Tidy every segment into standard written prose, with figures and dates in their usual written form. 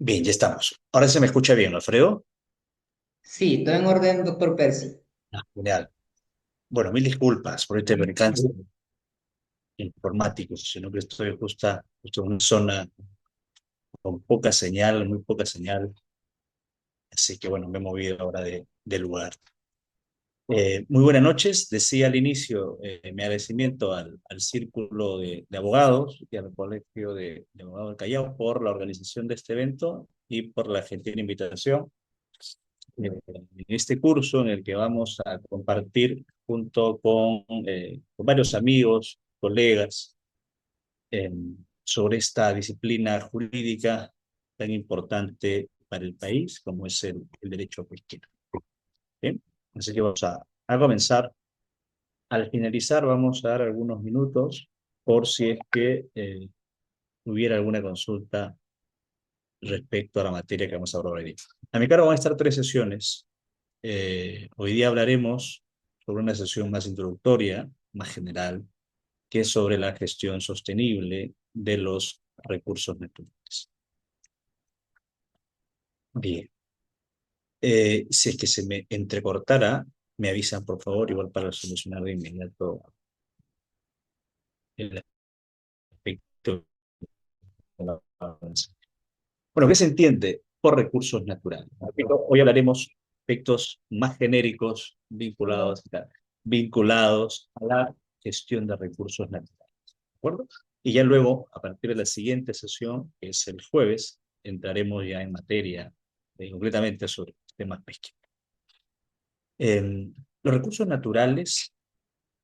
Bien, ya estamos. Ahora se me escucha bien, Alfredo. Sí, todo en orden, doctor Percy. Genial. Bueno, mil disculpas por este percance informático, sino que estoy justo en una zona con poca señal, muy poca señal. Así que bueno, me he movido ahora de lugar. Muy buenas noches. Decía al inicio mi agradecimiento al Círculo de Abogados y al Colegio de Abogados del Callao por la organización de este evento y por la gentil invitación. En este curso en el que vamos a compartir junto con varios amigos, colegas, eh, sobre esta disciplina jurídica tan importante para el país como es el derecho pesquero. ¿Bien? Así que vamos a comenzar. Al finalizar vamos a dar algunos minutos por si es que hubiera alguna consulta respecto a la materia que vamos a hablar hoy día. A mi cargo van a estar tres sesiones. Hoy día hablaremos sobre una sesión más introductoria, más general, que es sobre la gestión sostenible de los recursos naturales. Bien, si es que se me entrecortara, me avisan por favor, igual para solucionar de inmediato el aspecto de la avance. Bueno, ¿qué se entiende por recursos naturales? Hoy hablaremos de aspectos más genéricos vinculados a la gestión de recursos naturales. ¿De acuerdo? Y ya luego, a partir de la siguiente sesión, que es el jueves, entraremos ya en materia concretamente sobre temas pesqueros. Eh, los recursos naturales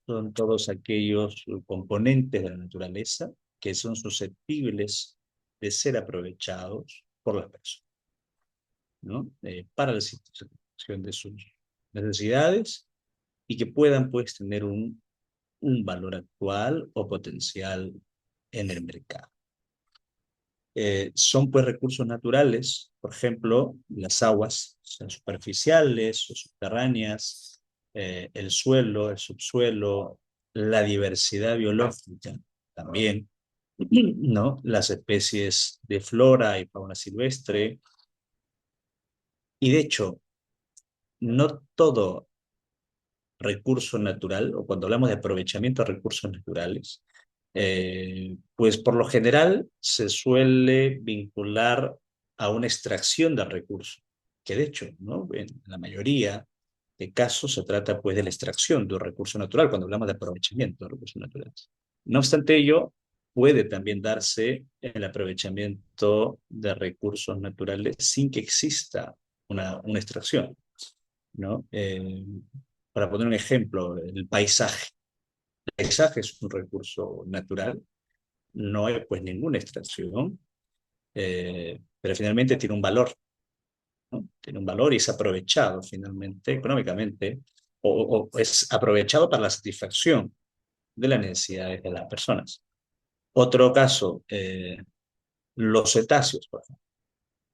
son todos aquellos componentes de la naturaleza que son susceptibles de ser aprovechados por las personas, ¿no? Para la satisfacción de sus necesidades y que puedan pues tener un valor actual o potencial en el mercado. Son pues recursos naturales, por ejemplo, las aguas, sean superficiales o subterráneas, el suelo, el subsuelo, la diversidad biológica también, ¿no? Las especies de flora y fauna silvestre. Y de hecho, no todo recurso natural, o cuando hablamos de aprovechamiento de recursos naturales, pues por lo general se suele vincular a una extracción del recurso, que de hecho, ¿no? En la mayoría de casos se trata pues de la extracción de un recurso natural cuando hablamos de aprovechamiento de recursos naturales. No obstante ello, puede también darse el aprovechamiento de recursos naturales sin que exista una extracción, ¿no? Para poner un ejemplo, el paisaje. El paisaje es un recurso natural, no hay pues ninguna extracción, pero finalmente tiene un valor, ¿no? Tiene un valor y es aprovechado finalmente económicamente o es aprovechado para la satisfacción de las necesidades de las personas. Otro caso, los cetáceos, por ejemplo,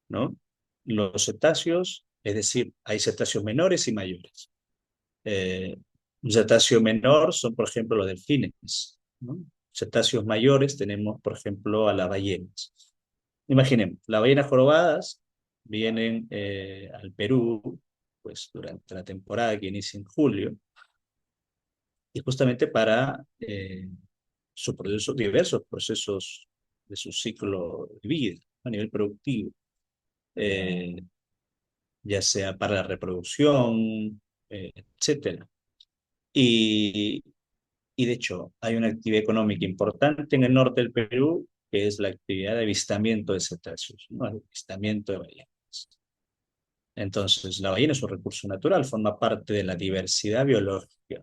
¿no? Los cetáceos, es decir, hay cetáceos menores y mayores. Un cetáceo menor son, por ejemplo, los delfines, ¿no? Cetáceos mayores tenemos, por ejemplo, a las ballenas. Imaginemos, las ballenas jorobadas vienen al Perú pues, durante la temporada que inicia en julio y justamente para diversos procesos de su ciclo de vida a nivel productivo, eh, ya sea para la reproducción, etcétera. Y, Y de hecho, hay una actividad económica importante en el norte del Perú, que es la actividad de avistamiento de cetáceos, ¿no? El avistamiento de ballenas. Entonces, la ballena es un recurso natural, forma parte de la diversidad biológica.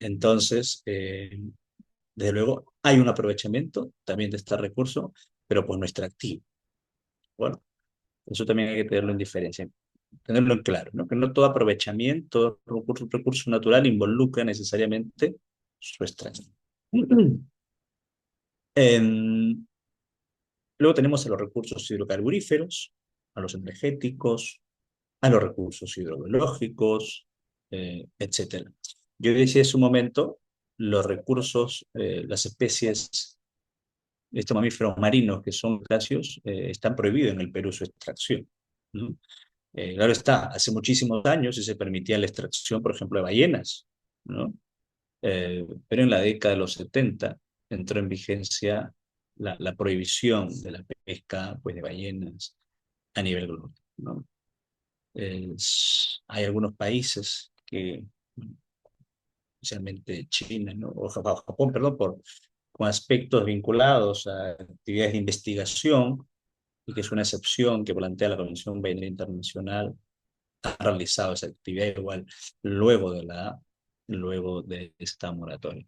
Entonces, desde luego, hay un aprovechamiento también de este recurso, pero pues no extractivo. Bueno, eso también hay que tenerlo en diferencia, tenerlo en claro, ¿no? Que no todo aprovechamiento, recurso natural involucra necesariamente su extracción. Em, Luego tenemos a los recursos hidrocarburíferos, a los energéticos, a los recursos hidrobiológicos, etcétera. Yo decía hace un momento, los recursos, las especies estos mamíferos marinos que son crustáceos, están prohibidos en el Perú su extracción, ¿no? Claro está, hace muchísimos años sí se permitía la extracción, por ejemplo, de ballenas, ¿no? Pero en la década de los 70 entró en vigencia la prohibición de la pesca, pues, de ballenas a nivel global, ¿no? Hay algunos países que, especialmente China, ¿no? O Japón, perdón, con aspectos vinculados a actividades de investigación, y que es una excepción que plantea la Comisión Ballenera Internacional, ha realizado esa actividad igual luego luego de esta moratoria.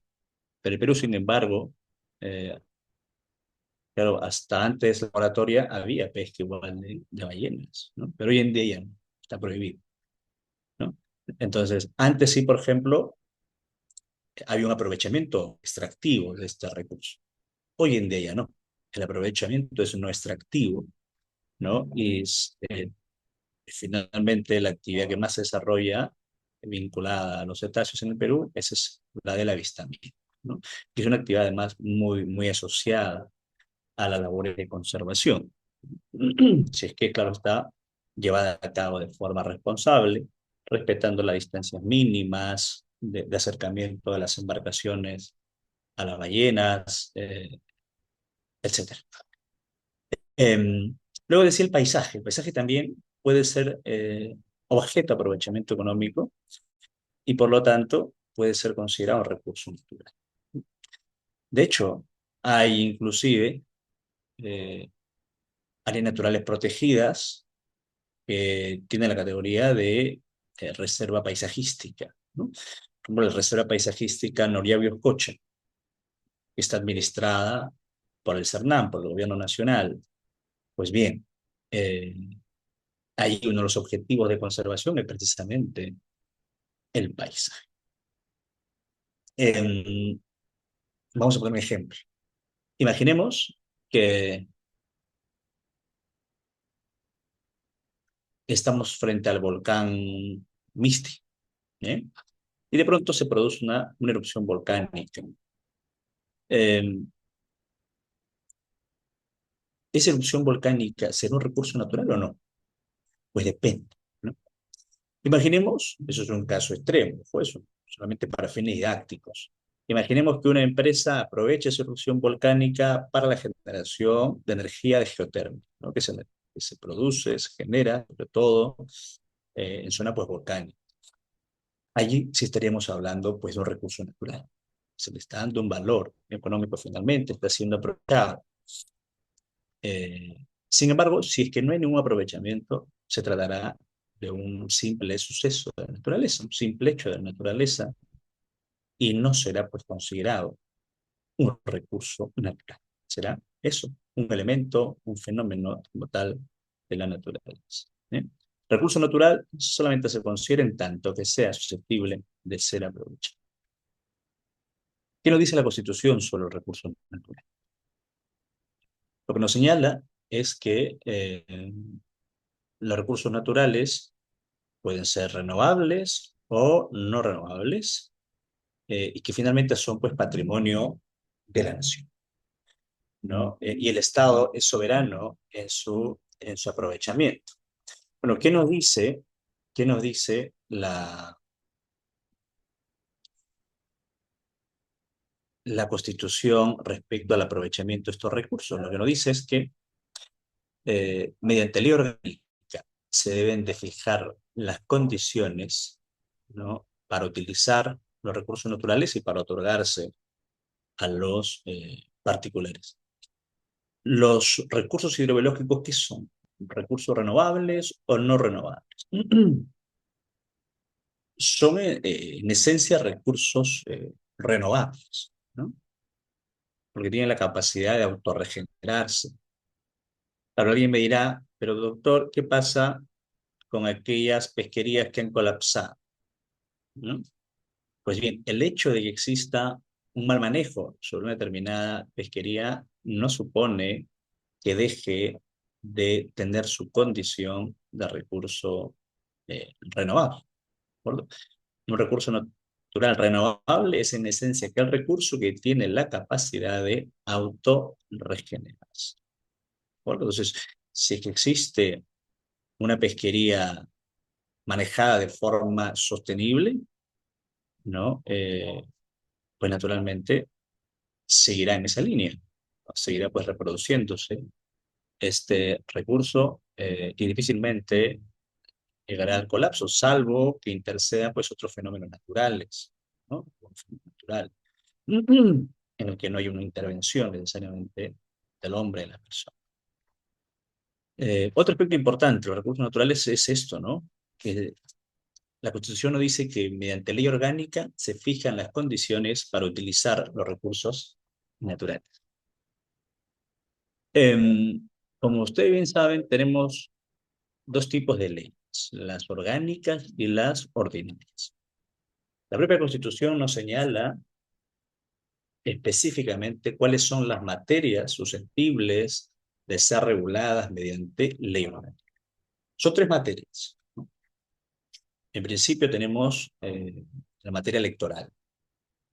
Pero el Perú, sin embargo, eh, claro, hasta antes de la moratoria había pesca igual de ballenas, ¿no? Pero hoy en día ya no, está prohibido, ¿no? Entonces, antes sí, por ejemplo, había un aprovechamiento extractivo de este recurso. Hoy en día ya no. El aprovechamiento es no extractivo, ¿no? Y finalmente la actividad que más se desarrolla vinculada a los cetáceos en el Perú, esa es la del avistamiento, ¿no? Que es una actividad además muy asociada a la labor de conservación. Si es que, claro está, llevada a cabo de forma responsable, respetando las distancias mínimas de acercamiento de las embarcaciones a las ballenas, etcétera. Luego decía el paisaje también puede ser objeto de aprovechamiento económico y por lo tanto puede ser considerado un recurso natural. De hecho, hay inclusive eh, áreas naturales protegidas que tienen la categoría de reserva paisajística, ¿no? Por ejemplo, la reserva paisajística Noriabio-Cocha, que está administrada por el CERNAM, por el gobierno nacional. Pues bien, eh, ahí uno de los objetivos de conservación es precisamente el paisaje. Eh, Vamos a poner un ejemplo. Imaginemos que estamos frente al volcán Misti, ¿eh? Y de pronto se produce una erupción volcánica. Eh, ¿Esa erupción volcánica será un recurso natural o no? Pues depende, ¿no? Imaginemos, eso es un caso extremo, fue eso, solamente para fines didácticos. Imaginemos que una empresa aproveche esa erupción volcánica para la generación de energía de geotermia, ¿no? Que se produce, se genera, sobre todo en zona, pues, volcánica. Allí sí estaríamos hablando, pues, de un recurso natural. Se le está dando un valor económico finalmente, está siendo aprovechado. Sin embargo, si es que no hay ningún aprovechamiento, se tratará de un simple suceso de la naturaleza, un simple hecho de la naturaleza, y no será, pues, considerado un recurso natural. Será eso, un elemento, un fenómeno como tal de la naturaleza, ¿eh? Recurso natural solamente se considera en tanto que sea susceptible de ser aprovechado. ¿Qué nos dice la Constitución sobre los recursos naturales? Lo que nos señala es que los recursos naturales pueden ser renovables o no renovables, y que finalmente son, pues, patrimonio de la nación, ¿no? Y el Estado es soberano en su aprovechamiento. Bueno, qué nos dice la Constitución respecto al aprovechamiento de estos recursos? Lo que nos dice es que mediante ley orgánica se deben de fijar las condiciones, ¿no? Para utilizar los recursos naturales y para otorgarse a los particulares. Los recursos hidrobiológicos, ¿qué son? ¿Recursos renovables o no renovables? Son en esencia recursos renovables, ¿no? Porque tienen la capacidad de autorregenerarse. Ahora alguien me dirá, pero doctor, ¿qué pasa con aquellas pesquerías que han colapsado, ¿no? Pues bien, el hecho de que exista un mal manejo sobre una determinada pesquería no supone que deje de tener su condición de recurso renovable, ¿de acuerdo? Un recurso no, Natural renovable es en esencia aquel recurso que tiene la capacidad de autorregenerarse. Entonces, si es que existe una pesquería manejada de forma sostenible, ¿no? Pues naturalmente seguirá en esa línea, ¿no? Seguirá pues reproduciéndose este recurso y difícilmente llegará al colapso, salvo que intercedan pues otros fenómenos naturales, ¿no? Un fenómeno natural, en el que no hay una intervención necesariamente del hombre en la persona. Otro aspecto importante de los recursos naturales es esto, ¿no? Que la Constitución nos dice que mediante ley orgánica se fijan las condiciones para utilizar los recursos naturales. Como ustedes bien saben, tenemos dos tipos de leyes, las orgánicas y las ordinarias. La propia Constitución nos señala específicamente cuáles son las materias susceptibles de ser reguladas mediante ley orgánica. Son tres materias, ¿no? En principio tenemos la materia electoral.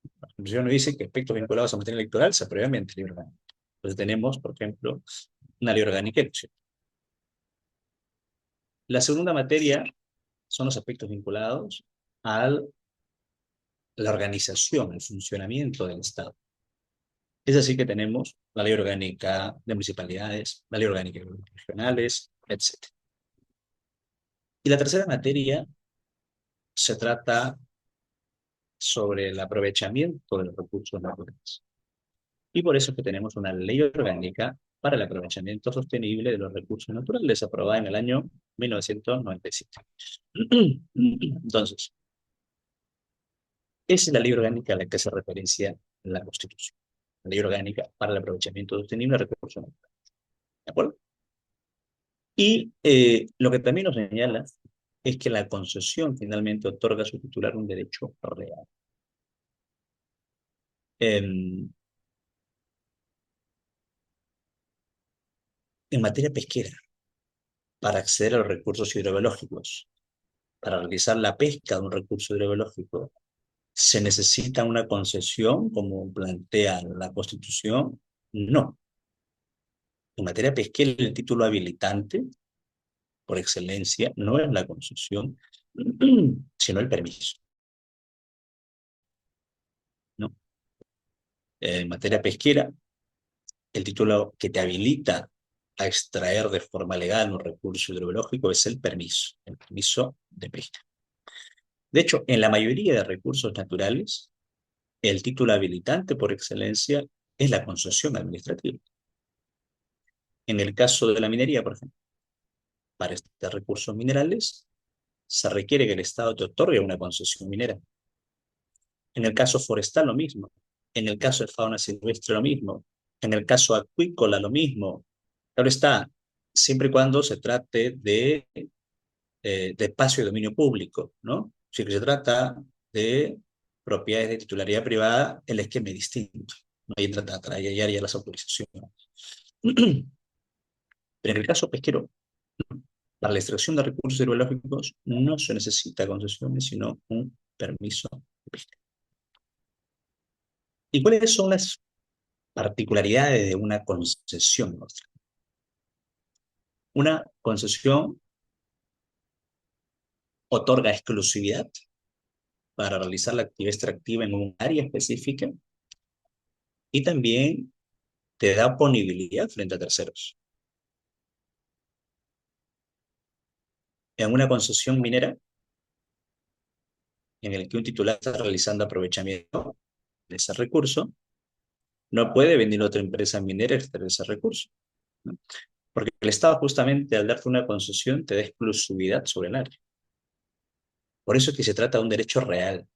La Constitución nos dice que aspectos vinculados a materia electoral se aprueban mediante ley orgánica. Entonces tenemos, por ejemplo, una ley orgánica de elección. La segunda materia son los aspectos vinculados a la organización, el funcionamiento del Estado. Es así que tenemos la ley orgánica de municipalidades, la ley orgánica de regionales, etc. Y la tercera materia se trata sobre el aprovechamiento de los recursos naturales. Y por eso es que tenemos una ley orgánica para el aprovechamiento sostenible de los recursos naturales, aprobada en el año 1997. Entonces, esa es la ley orgánica a la que se referencia la Constitución. La ley orgánica para el aprovechamiento sostenible de recursos naturales. ¿De acuerdo? Y lo que también nos señala es que la concesión finalmente otorga a su titular un derecho real. En materia pesquera, para acceder a los recursos hidrobiológicos, para realizar la pesca de un recurso hidrobiológico, ¿se necesita una concesión como plantea la Constitución? No. En materia pesquera, el título habilitante, por excelencia, no es la concesión, sino el permiso, ¿no? En materia pesquera, el título que te habilita a extraer de forma legal un recurso hidrobiológico es el permiso de pesca. De hecho, en la mayoría de recursos naturales, el título habilitante por excelencia es la concesión administrativa. En el caso de la minería, por ejemplo, para estos recursos minerales, se requiere que el Estado te otorgue una concesión minera. En el caso forestal, lo mismo. En el caso de fauna silvestre, lo mismo. En el caso acuícola, lo mismo. Claro está, siempre y cuando se trate de espacio de dominio público, ¿no? Si se trata de propiedades de titularidad privada, el esquema es distinto. No hay tratar ya las autorizaciones. Pero en el caso pesquero, para la extracción de recursos hidrológicos no se necesita concesiones, sino un permiso de pesca. ¿Y cuáles son las particularidades de una concesión? Una concesión otorga exclusividad para realizar la actividad extractiva en un área específica y también te da oponibilidad frente a terceros. En una concesión minera, en el que un titular está realizando aprovechamiento de ese recurso, no puede venir otra empresa minera a extraer ese recurso, ¿no? Porque el Estado justamente al darte una concesión te da exclusividad sobre el área. Por eso es que se trata de un derecho real.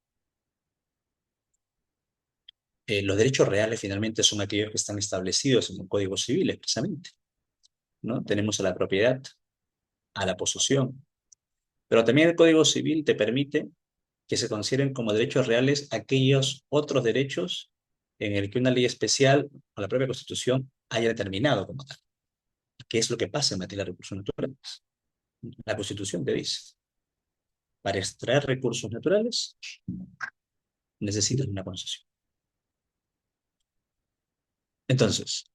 Los derechos reales finalmente son aquellos que están establecidos en un código civil expresamente, ¿no? Tenemos a la propiedad, a la posesión, pero también el código civil te permite que se consideren como derechos reales aquellos otros derechos en el que una ley especial o la propia Constitución haya determinado como tal. ¿Qué es lo que pasa en materia de recursos naturales? La Constitución te dice, para extraer recursos naturales necesitas una concesión. Entonces,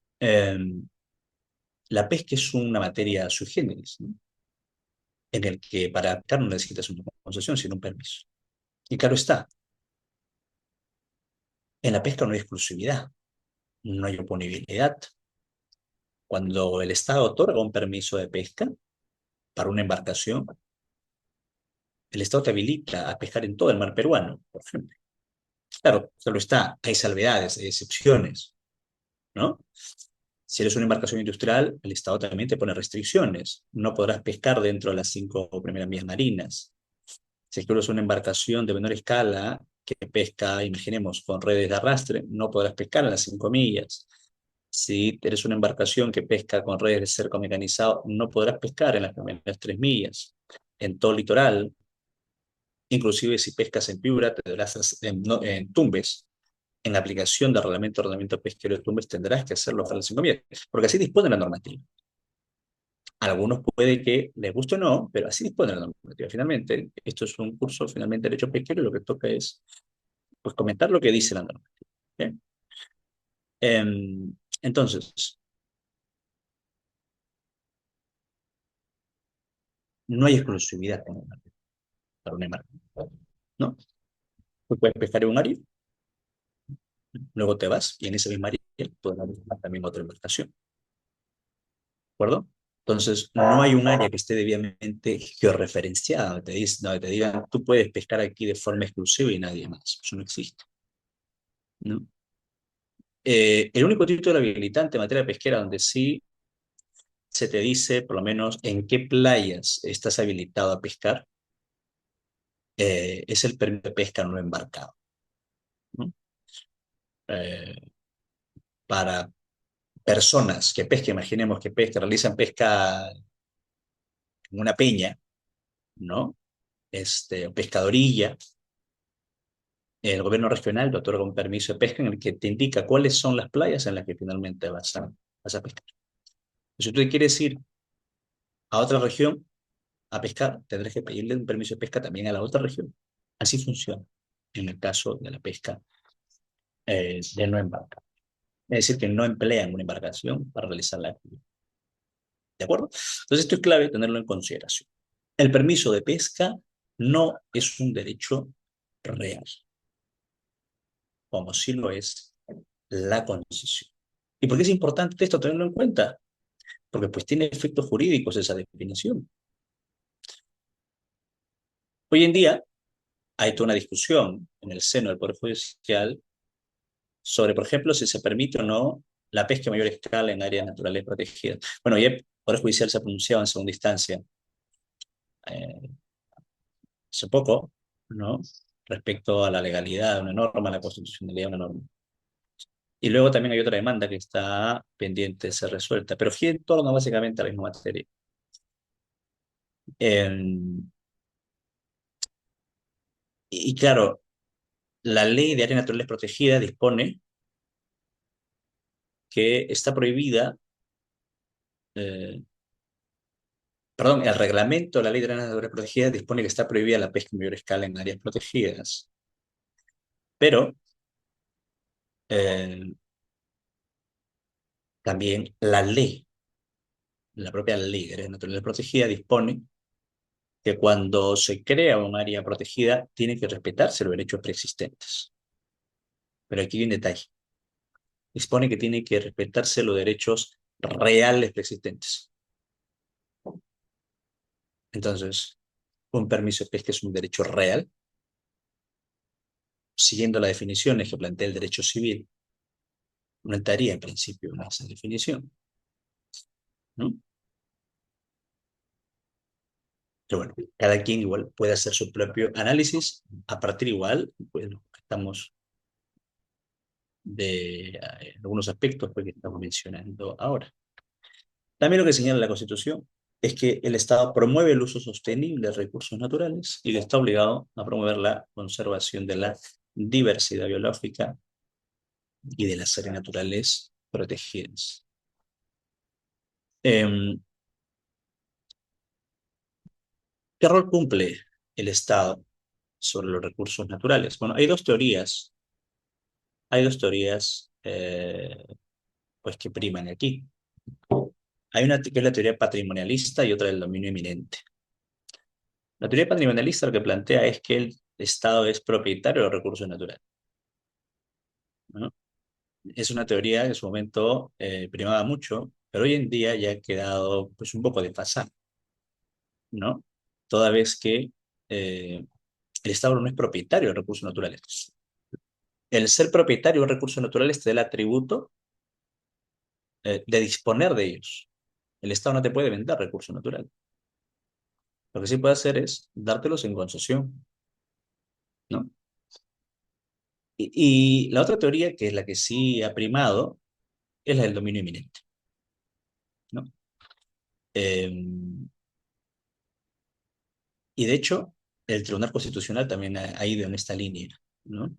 la pesca es una materia sui generis, ¿no? En el que para pescar no necesitas una concesión, sino un permiso. Y claro está, en la pesca no hay exclusividad, no hay oponibilidad. Cuando el Estado otorga un permiso de pesca para una embarcación, el Estado te habilita a pescar en todo el mar peruano, por ejemplo. Claro, solo está, hay salvedades, hay excepciones, ¿no? Si eres una embarcación industrial, el Estado también te pone restricciones. No podrás pescar dentro de las 5 primeras millas marinas. Si es que eres una embarcación de menor escala que pesca, imaginemos, con redes de arrastre, no podrás pescar en las 5 millas. Si eres una embarcación que pesca con redes de cerco mecanizado, no podrás pescar en las primeras 3 millas. En todo el litoral, inclusive si pescas en Piura, te deberás no, en Tumbes, en la aplicación del reglamento de ordenamiento pesquero de Tumbes, tendrás que hacerlo para las 5 millas, porque así dispone la normativa. A algunos puede que les guste o no, pero así dispone la normativa. Finalmente, esto es un curso finalmente de derecho pesquero y lo que toca es pues, comentar lo que dice la normativa. ¿Okay? Entonces, no hay exclusividad para una marca, ¿no? Tú puedes pescar en un área, luego te vas y en esa misma área puedes pescar también otra embarcación, ¿de acuerdo? Entonces, no hay un área que esté debidamente georreferenciada, donde te digan, tú puedes pescar aquí de forma exclusiva y nadie más. Eso no existe, ¿no? El único título habilitante en materia pesquera donde sí se te dice, por lo menos, en qué playas estás habilitado a pescar, es el permiso de pesca no embarcado, ¿no? Eh, para personas que pesquen, imaginemos que realizan pesca en una peña, ¿no? O pescadorilla, el gobierno regional te otorga un permiso de pesca en el que te indica cuáles son las playas en las que finalmente vas a pescar. Si tú te quieres ir a otra región a pescar, tendrás que pedirle un permiso de pesca también a la otra región. Así funciona en el caso de la pesca de no embarcar. Es decir, que no emplean una embarcación para realizar la actividad. ¿De acuerdo? Entonces, esto es clave tenerlo en consideración. El permiso de pesca no es un derecho real, como sí lo es la concesión. ¿Y por qué es importante esto tenerlo en cuenta? Porque pues tiene efectos jurídicos esa definición. Hoy en día hay toda una discusión en el seno del Poder Judicial sobre, por ejemplo, si se permite o no la pesca a mayor escala en áreas naturales protegidas. Bueno, ya el Poder Judicial se ha pronunciado en segunda instancia eh, hace poco, ¿no? Respecto a la legalidad de una norma, a la constitucionalidad de una norma. Y luego también hay otra demanda que está pendiente de ser resuelta, pero gira en torno básicamente a la misma materia. Eh, y claro, la ley de áreas naturales protegidas dispone que está prohibida, eh, perdón, el reglamento de la ley de áreas naturales protegidas dispone que está prohibida la pesca en mayor escala en áreas protegidas, pero eh, también la propia ley de áreas naturales protegidas dispone que cuando se crea un área protegida tiene que respetarse los derechos preexistentes. Pero aquí hay un detalle. Dispone que tiene que respetarse los derechos reales preexistentes. Entonces, un permiso de pesca es un derecho real, siguiendo las definiciones que plantea el derecho civil. No estaría en principio en esa definición, ¿no? Pero bueno, cada quien igual puede hacer su propio análisis a partir igual, pues, estamos de algunos aspectos pues, que estamos mencionando ahora. También lo que señala la Constitución es que el Estado promueve el uso sostenible de recursos naturales y que está obligado a promover la conservación de la diversidad biológica y de las áreas naturales protegidas. Eh, ¿Qué rol cumple el Estado sobre los recursos naturales. Bueno, hay dos teorías pues que priman aquí. Hay una que es la teoría patrimonialista y otra del dominio eminente. La teoría patrimonialista lo que plantea es que el Estado es propietario de los recursos naturales, ¿no? Es una teoría que en su momento primaba mucho, pero hoy en día ya ha quedado pues un poco desfasada, ¿no? Toda vez que eh, el Estado no es propietario de recursos naturales. El ser propietario de recursos naturales te da el atributo de disponer de ellos. El Estado no te puede vender recursos naturales. Lo que sí puede hacer es dártelos en concesión, ¿no? Y la otra teoría, que es la que sí ha primado, es la del dominio inminente, ¿no? Eh, y de hecho, el Tribunal Constitucional también ha ido en esta línea, ¿no?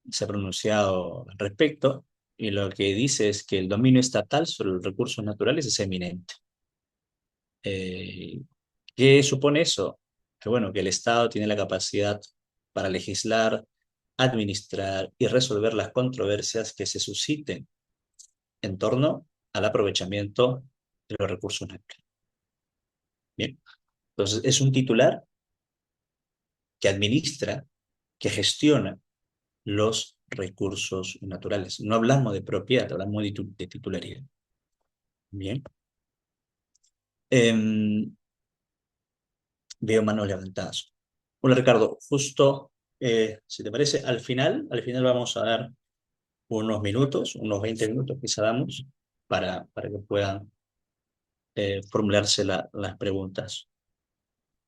Se ha pronunciado al respecto y lo que dice es que el dominio estatal sobre los recursos naturales es eminente. Eh, ¿Qué supone eso? Que bueno, que el Estado tiene la capacidad para legislar, administrar y resolver las controversias que se susciten en torno al aprovechamiento de los recursos naturales. Bien, entonces es un titular que administra, que gestiona los recursos naturales. No hablamos de propiedad, hablamos de titularidad. Bien. Em, Veo manos levantadas. Hola Ricardo, justo, si te parece, al final vamos a dar unos minutos, unos 20 minutos quizá damos, para que puedan formularse las preguntas.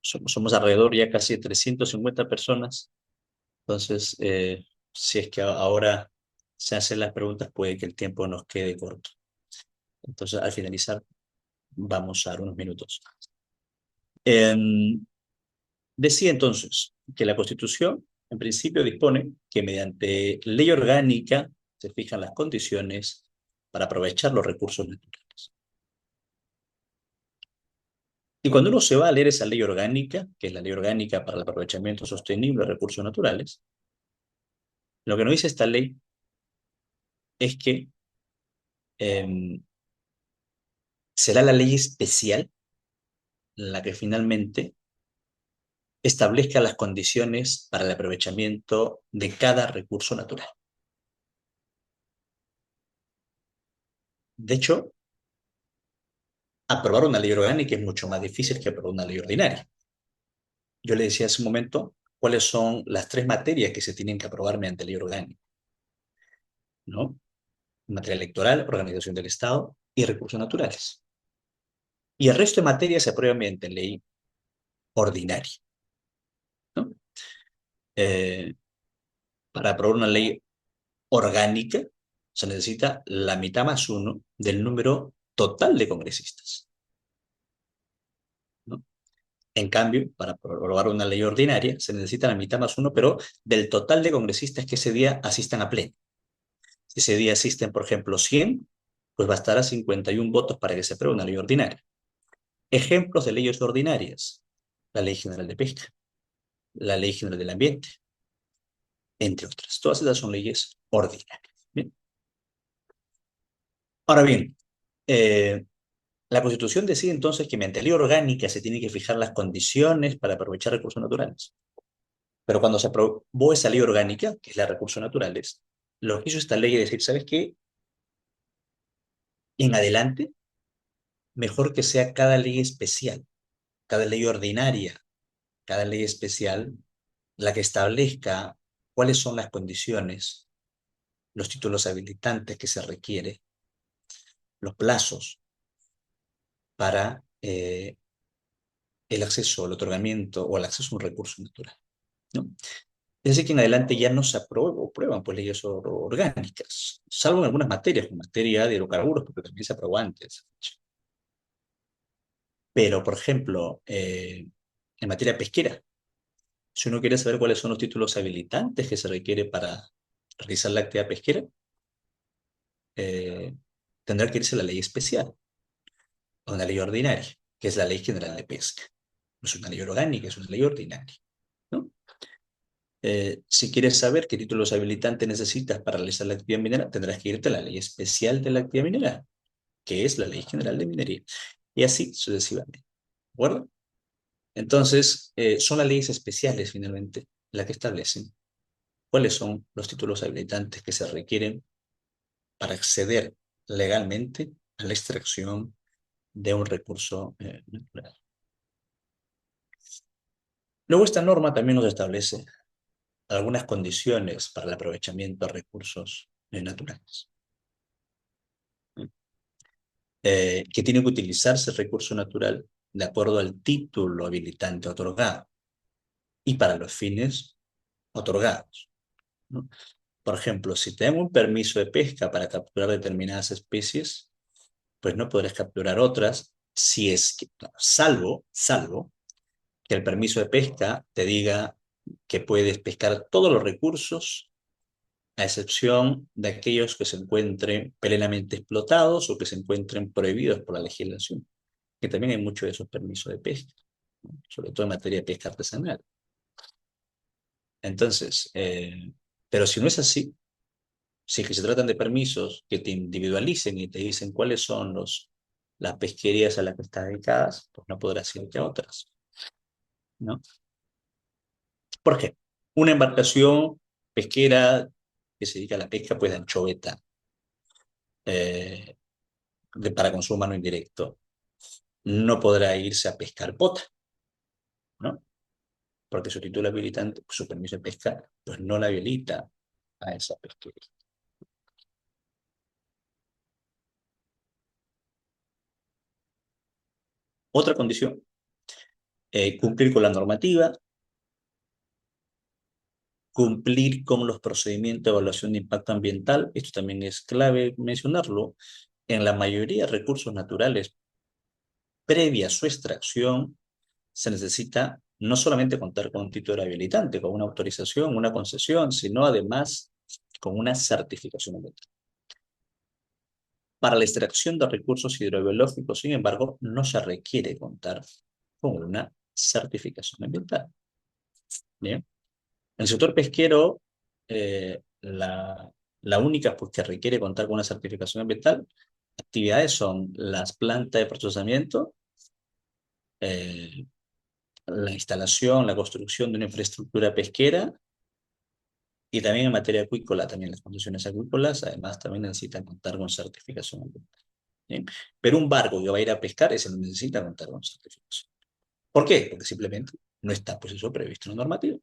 Somos alrededor ya casi de 350 personas, entonces si es que ahora se hacen las preguntas puede que el tiempo nos quede corto. Entonces al finalizar vamos a dar unos minutos. Em, Decía entonces que la Constitución, en principio, dispone que mediante ley orgánica se fijan las condiciones para aprovechar los recursos naturales. Y cuando uno se va a leer esa ley orgánica, que es la ley orgánica para el aprovechamiento sostenible de recursos naturales, lo que nos dice esta ley es que eh, será la ley especial la que finalmente establezca las condiciones para el aprovechamiento de cada recurso natural. De hecho, aprobar una ley orgánica es mucho más difícil que aprobar una ley ordinaria. Yo le decía hace un momento cuáles son las tres materias que se tienen que aprobar mediante ley orgánica, ¿no? Materia electoral, organización del Estado y recursos naturales. Y el resto de materias se aprueban mediante ley ordinaria, ¿no? Eh, para aprobar una ley orgánica se necesita la mitad más uno del número total de congresistas, ¿no? En cambio, para aprobar una ley ordinaria se necesita la mitad más uno, pero del total de congresistas que ese día asistan a pleno. Si ese día asisten, por ejemplo, 100, pues bastará 51 votos para que se apruebe una ley ordinaria. Ejemplos de leyes ordinarias: la Ley General de Pesca, la Ley General del Ambiente, entre otras. Todas esas son leyes ordinarias. ¿Bien? Ahora bien, la Constitución decide entonces que mediante ley orgánica se tienen que fijar las condiciones para aprovechar recursos naturales. Pero cuando se aprobó esa ley orgánica, que es la de recursos naturales, lo que hizo esta ley es decir, ¿sabes qué? En adelante, mejor que sea cada ley especial, cada ley ordinaria, cada ley especial, la que establezca cuáles son las condiciones, los títulos habilitantes que se requiere, los plazos para el acceso, el otorgamiento o el acceso a un recurso natural, ¿no? Es decir, que en adelante ya no se aprueban pues, leyes orgánicas, salvo en algunas materias, como materia de hidrocarburos, porque también se aprobó antes. Pero, por ejemplo, en materia pesquera, si uno quiere saber cuáles son los títulos habilitantes que se requiere para realizar la actividad pesquera, eh, tendrá que irse a la ley especial, a una ley ordinaria, que es la Ley General de Pesca. No es una ley orgánica, es una ley ordinaria, ¿no? Si quieres saber qué títulos habilitantes necesitas para realizar la actividad minera, tendrás que irte a la ley especial de la actividad minera, que es la Ley General de Minería. Y así sucesivamente. ¿De acuerdo? Entonces, son las leyes especiales finalmente las que establecen cuáles son los títulos habilitantes que se requieren para acceder legalmente a la extracción de un recurso natural. Luego, esta norma también nos establece algunas condiciones para el aprovechamiento de recursos naturales. Que tiene que utilizarse el recurso natural de acuerdo al título habilitante otorgado y para los fines otorgados, ¿no? Por ejemplo, si tengo un permiso de pesca para capturar determinadas especies, pues no podrás capturar otras si es que, salvo que el permiso de pesca te diga que puedes pescar todos los recursos, a excepción de aquellos que se encuentren plenamente explotados o que se encuentren prohibidos por la legislación, que también hay muchos de esos permisos de pesca, ¿no? Sobre todo en materia de pesca artesanal. Entonces, pero si no es así, si es que se tratan de permisos que te individualicen y te dicen cuáles son las pesquerías a las que están dedicadas, pues no podrás irte a otras, ¿no? ¿Por qué? Una embarcación pesquera que se dedica a la pesca, pues de anchoveta, eh, para consumo humano indirecto, no podrá irse a pescar pota, ¿no? Porque su título habilitante, su permiso de pesca, pues no la habilita a esa pesquería. Otra condición, cumplir con la normativa, cumplir con los procedimientos de evaluación de impacto ambiental. Esto también es clave mencionarlo. En la mayoría de recursos naturales, previa a su extracción, se necesita no solamente contar con un título habilitante, con una autorización, una concesión, sino además con una certificación ambiental. Para la extracción de recursos hidrobiológicos, sin embargo, no se requiere contar con una certificación ambiental. ¿Bien? En el sector pesquero, la única pues, que requiere contar con una certificación ambiental, actividades son las plantas de procesamiento, eh, la instalación, la construcción de una infraestructura pesquera y también en materia acuícola, también las condiciones acuícolas, además también necesitan contar con certificación ambiental. ¿Bien? Pero un barco que va a ir a pescar, ese no necesita contar con certificación. ¿Por qué? Porque simplemente no está pues eso previsto en la normativa.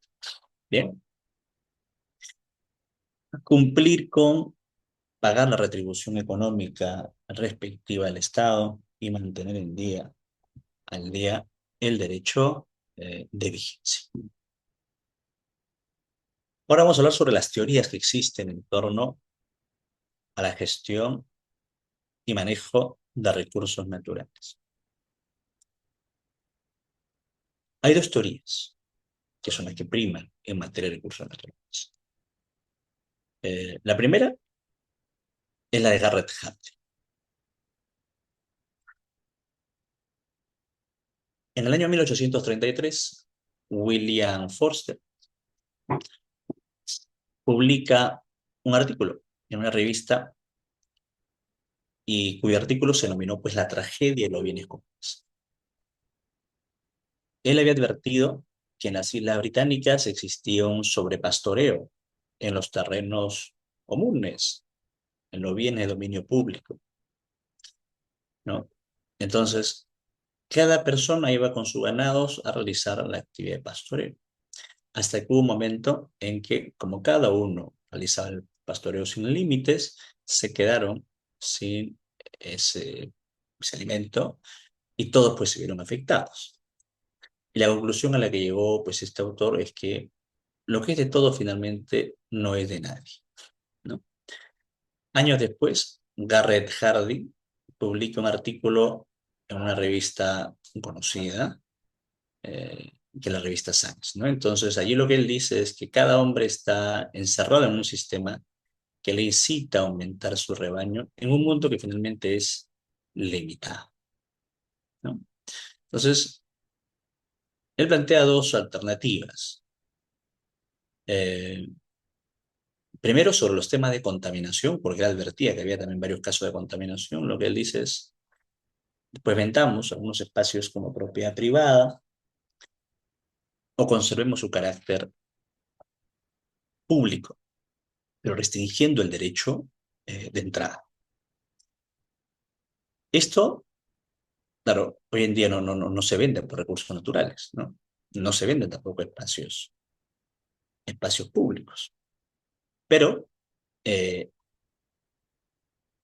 Bien, cumplir con pagar la retribución económica respectiva al Estado y mantener al día el derecho de vigencia. Ahora vamos a hablar sobre las teorías que existen en torno a la gestión y manejo de recursos naturales. Hay dos teorías que son las que priman en materia de recursos naturales. La primera es la de Garrett Hardin. En el año 1833, William Forster publica un artículo en una revista y cuyo artículo se denominó pues la tragedia de los bienes comunes. Él había advertido que en las Islas Británicas existía un sobrepastoreo en los terrenos comunes, en los bienes de dominio público, ¿no? Entonces, cada persona iba con sus ganados a realizar la actividad de pastoreo. Hasta que hubo un momento en que, como cada uno realizaba el pastoreo sin límites, se quedaron sin ese alimento y todos pues se vieron afectados. Y la conclusión a la que llegó pues este autor es que lo que es de todo finalmente no es de nadie, ¿no? Años después, Garrett Hardin publica un artículo en una revista conocida, que es la revista Science, ¿no? Entonces, allí lo que él dice es que cada hombre está encerrado en un sistema que le incita a aumentar su rebaño en un mundo que finalmente es limitado, ¿no? Entonces, él plantea dos alternativas. Eh, Primero sobre los temas de contaminación, porque él advertía que había también varios casos de contaminación. Lo que él dice es, pues vendamos algunos espacios como propiedad privada o conservemos su carácter público, pero restringiendo el derecho de entrada. Esto, claro, hoy en día no se venden por recursos naturales, ¿no? No se venden tampoco espacios públicos, pero eh,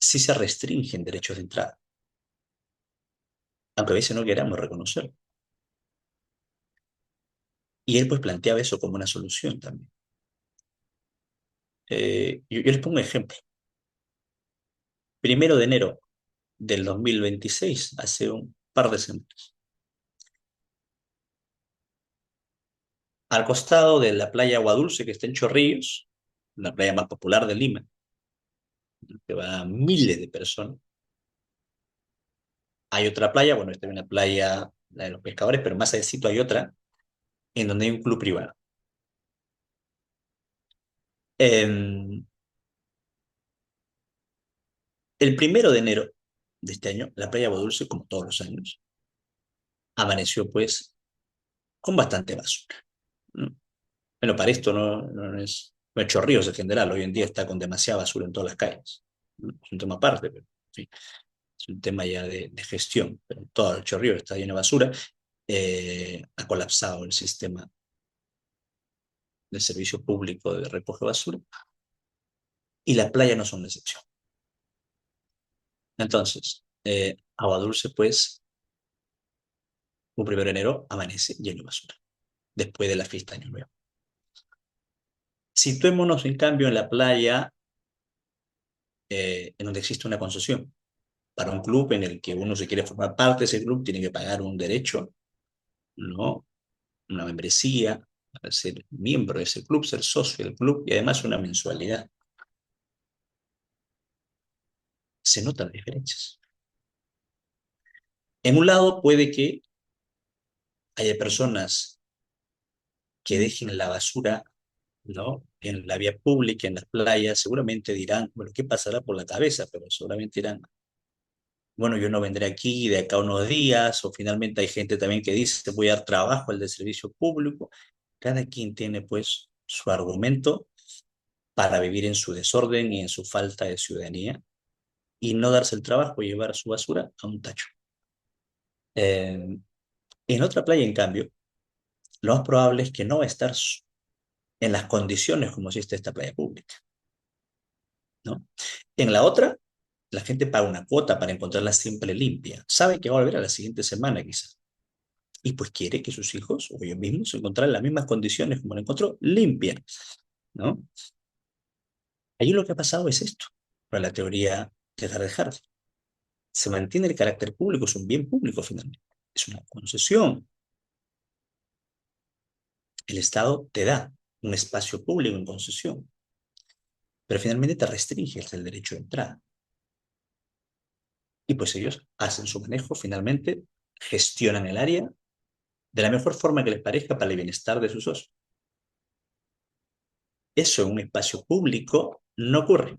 sí se restringen derechos de entrada, aunque a veces no queramos reconocerlo. Y él pues planteaba eso como una solución también. Yo les pongo un ejemplo. 1 de enero del 2026, hace un par de semanas, al costado de la playa Agua Dulce, que está en Chorrillos, la playa más popular de Lima, que va a miles de personas, hay otra playa, bueno, esta es una playa, la de los pescadores, pero más allá hay otra, en donde hay un club privado. Eh, el 1 de enero de este año, la playa Agua Dulce, como todos los años, amaneció pues con bastante basura, ¿no? Bueno, para esto no es... Bueno, Chorrillos en general, hoy en día está con demasiada basura en todas las calles, ¿no? Es un tema aparte, pero en fin, es un tema ya de gestión. Pero todo el Chorrillos está lleno de basura. Ha colapsado el sistema de servicio público de recoge basura y las playas no son la excepción. Entonces, Agua Dulce, pues, un 1 de enero amanece lleno de basura, después de la fiesta de Año Nuevo. Situémonos, en cambio, en la playa en donde existe una concesión para un club en el que uno se quiere formar parte de ese club, tiene que pagar un derecho, ¿no? Una membresía para ser miembro de ese club, ser socio del club y además una mensualidad. Se notan las diferencias. En un lado puede que haya personas que dejen la basura, ¿no? En la vía pública, en las playas, seguramente dirán, bueno, ¿qué pasará por la cabeza? Pero seguramente dirán, bueno, yo no vendré aquí de acá a unos días, o finalmente hay gente también que dice, voy a dar trabajo al de servicio público. Cada quien tiene pues su argumento para vivir en su desorden y en su falta de ciudadanía y no darse el trabajo y llevar su basura a un tacho. Eh, en otra playa, en cambio, lo más probable es que no va a estar en las condiciones como si esté esta playa pública, ¿no? En la otra, la gente paga una cuota para encontrarla siempre limpia. Sabe que va a volver a la siguiente semana quizás. Y pues quiere que sus hijos o ellos mismos se encontraran en las mismas condiciones como la encontró, limpia, ¿no? Allí lo que ha pasado es esto, para la teoría de Hardy. Se mantiene el carácter público, es un bien público finalmente, es una concesión. El Estado te da un espacio público en concesión, pero finalmente te restringe el derecho de entrada. Y pues ellos hacen su manejo, finalmente gestionan el área de la mejor forma que les parezca para el bienestar de sus socios. Eso en un espacio público no ocurre.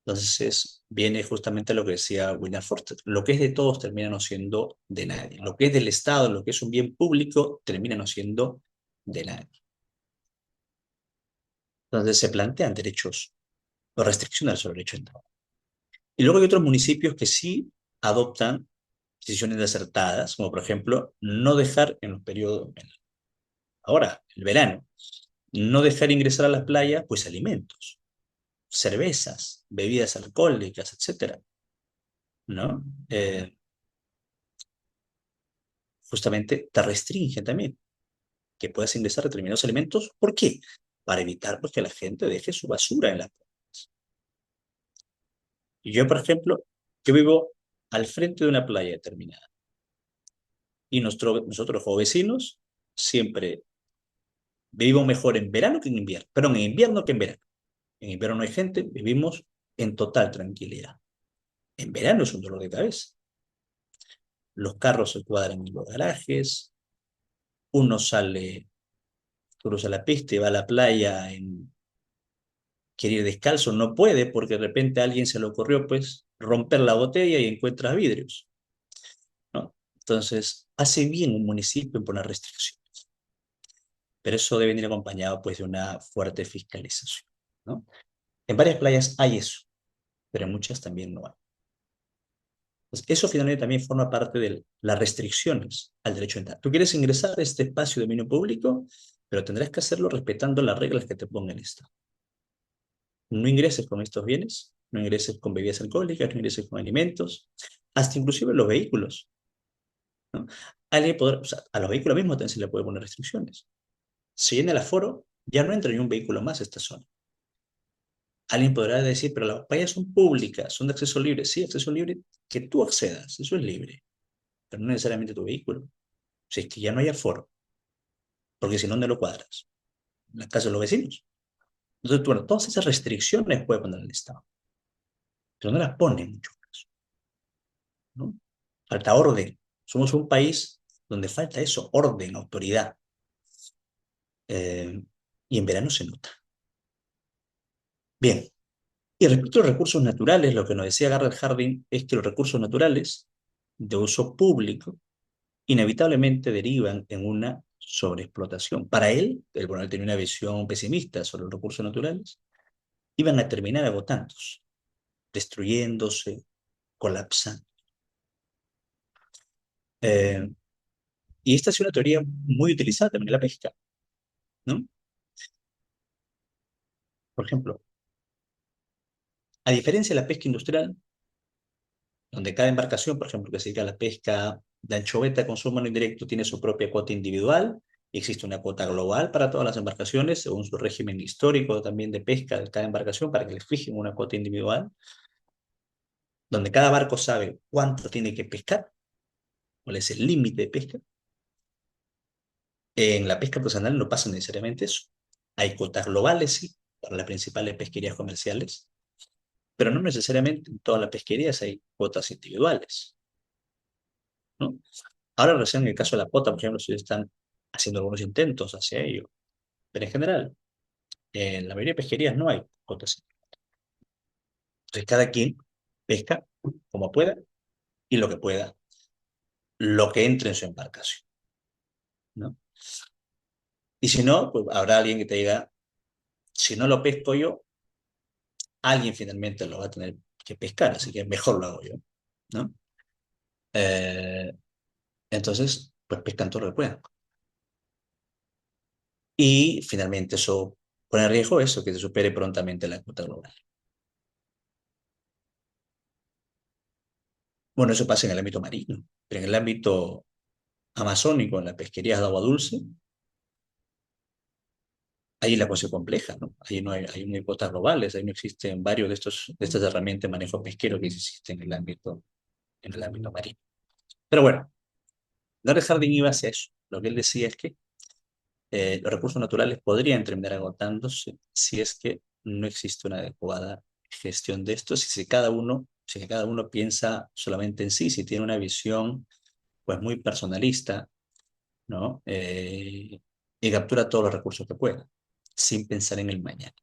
Entonces viene justamente lo que decía William Forster. Lo que es de todos termina no siendo de nadie. Lo que es del Estado, lo que es un bien público, termina no siendo de nadie. Entonces se plantean derechos o restricciones sobre el derecho de entrada. Y luego hay otros municipios que sí adoptan decisiones acertadas, como por ejemplo no dejar en los periodos, ahora, el verano, no dejar ingresar a las playas pues alimentos, cervezas, bebidas alcohólicas, etcétera, ¿no? Justamente te restringen también que puedas ingresar determinados alimentos. ¿Por qué? Para evitar pues, que la gente deje su basura en las playas. Y yo, por ejemplo, yo vivo al frente de una playa determinada y nosotros como vecinos siempre vivimos mejor en verano que en invierno, perdón, en invierno que en verano. En invierno no hay gente, vivimos en total tranquilidad. En verano es un dolor de cabeza. Los carros se cuadran en los garajes, uno sale cruza la pista y va a la playa, quiere ir descalzo, no puede porque de repente a alguien se le ocurrió pues romper la botella y encuentra vidrios, ¿no? Entonces, hace bien un municipio en poner restricciones, pero eso debe ir acompañado pues de una fuerte fiscalización, ¿no? En varias playas hay eso, pero en muchas también no hay. Entonces, eso finalmente también forma parte de las restricciones al derecho a entrar. Tú quieres ingresar a este espacio de dominio público, pero tendrás que hacerlo respetando las reglas que te ponga el Estado. No ingreses con estos bienes, no ingreses con bebidas alcohólicas, no ingreses con alimentos, hasta inclusive los vehículos, ¿no? Alguien podrá, o sea, a los vehículos mismos también se le puede poner restricciones. Si en el aforo, ya no entra ni un vehículo más a esta zona. Alguien podrá decir, pero las playas son públicas, son de acceso libre. Sí, acceso libre, que tú accedas, eso es libre, pero no necesariamente tu vehículo. Si es que ya no hay aforo, porque si no, ¿dónde lo cuadras? En la casa de los vecinos. Entonces, bueno, todas esas restricciones puede poner el Estado, pero no las pone en muchos casos, ¿no? Falta orden. Somos un país donde falta eso, orden, autoridad. Eh, y en verano se nota. Bien, y respecto a los recursos naturales, lo que nos decía Garrett Hardin es que los recursos naturales de uso público inevitablemente derivan en una sobreexplotación. Para él, bueno, él tenía una visión pesimista sobre los recursos naturales, iban a terminar agotándose, destruyéndose, colapsando. Eh, y esta es una teoría muy utilizada también en la pesca, ¿no? Por ejemplo, a diferencia de la pesca industrial, donde cada embarcación, por ejemplo, que se dedica a la pesca de anchoveta con su mano indirecto, tiene su propia cuota individual, y existe una cuota global para todas las embarcaciones, según su régimen histórico también de pesca de cada embarcación, para que les fijen una cuota individual, donde cada barco sabe cuánto tiene que pescar, cuál es el límite de pesca. En la pesca artesanal no pasa necesariamente eso. Hay cuotas globales, sí, para las principales pesquerías comerciales, pero no necesariamente en todas las pesquerías hay cuotas individuales, ¿no? Ahora recién en el caso de la cuota, por ejemplo, si están haciendo algunos intentos hacia ello, pero en general, en la mayoría de pesquerías no hay cuotas. Entonces cada quien pesca como pueda y lo que pueda, lo que entre en su embarcación, ¿no? Y si no, pues habrá alguien que te diga, si no lo pesco yo, alguien finalmente lo va a tener que pescar, así que mejor lo hago yo, ¿no? Eh, entonces, pues pescan todo lo que puedan. Y finalmente eso pone en riesgo eso, que se supere prontamente la cuota global. Bueno, eso pasa en el ámbito marino, pero en el ámbito amazónico, en las pesquerías de agua dulce, ahí la cosa es compleja, ¿no? Ahí no hay cuotas globales, ahí no existen varios de estas herramientas de manejo pesquero que existen en el ámbito marino. Pero bueno, Larry Harding iba hacia eso. Lo que él decía es que los recursos naturales podrían terminar agotándose si es que no existe una adecuada gestión de esto, si que cada uno piensa solamente en sí, si tiene una visión pues muy personalista, ¿no? Y captura todos los recursos que pueda, sin pensar en el mañana,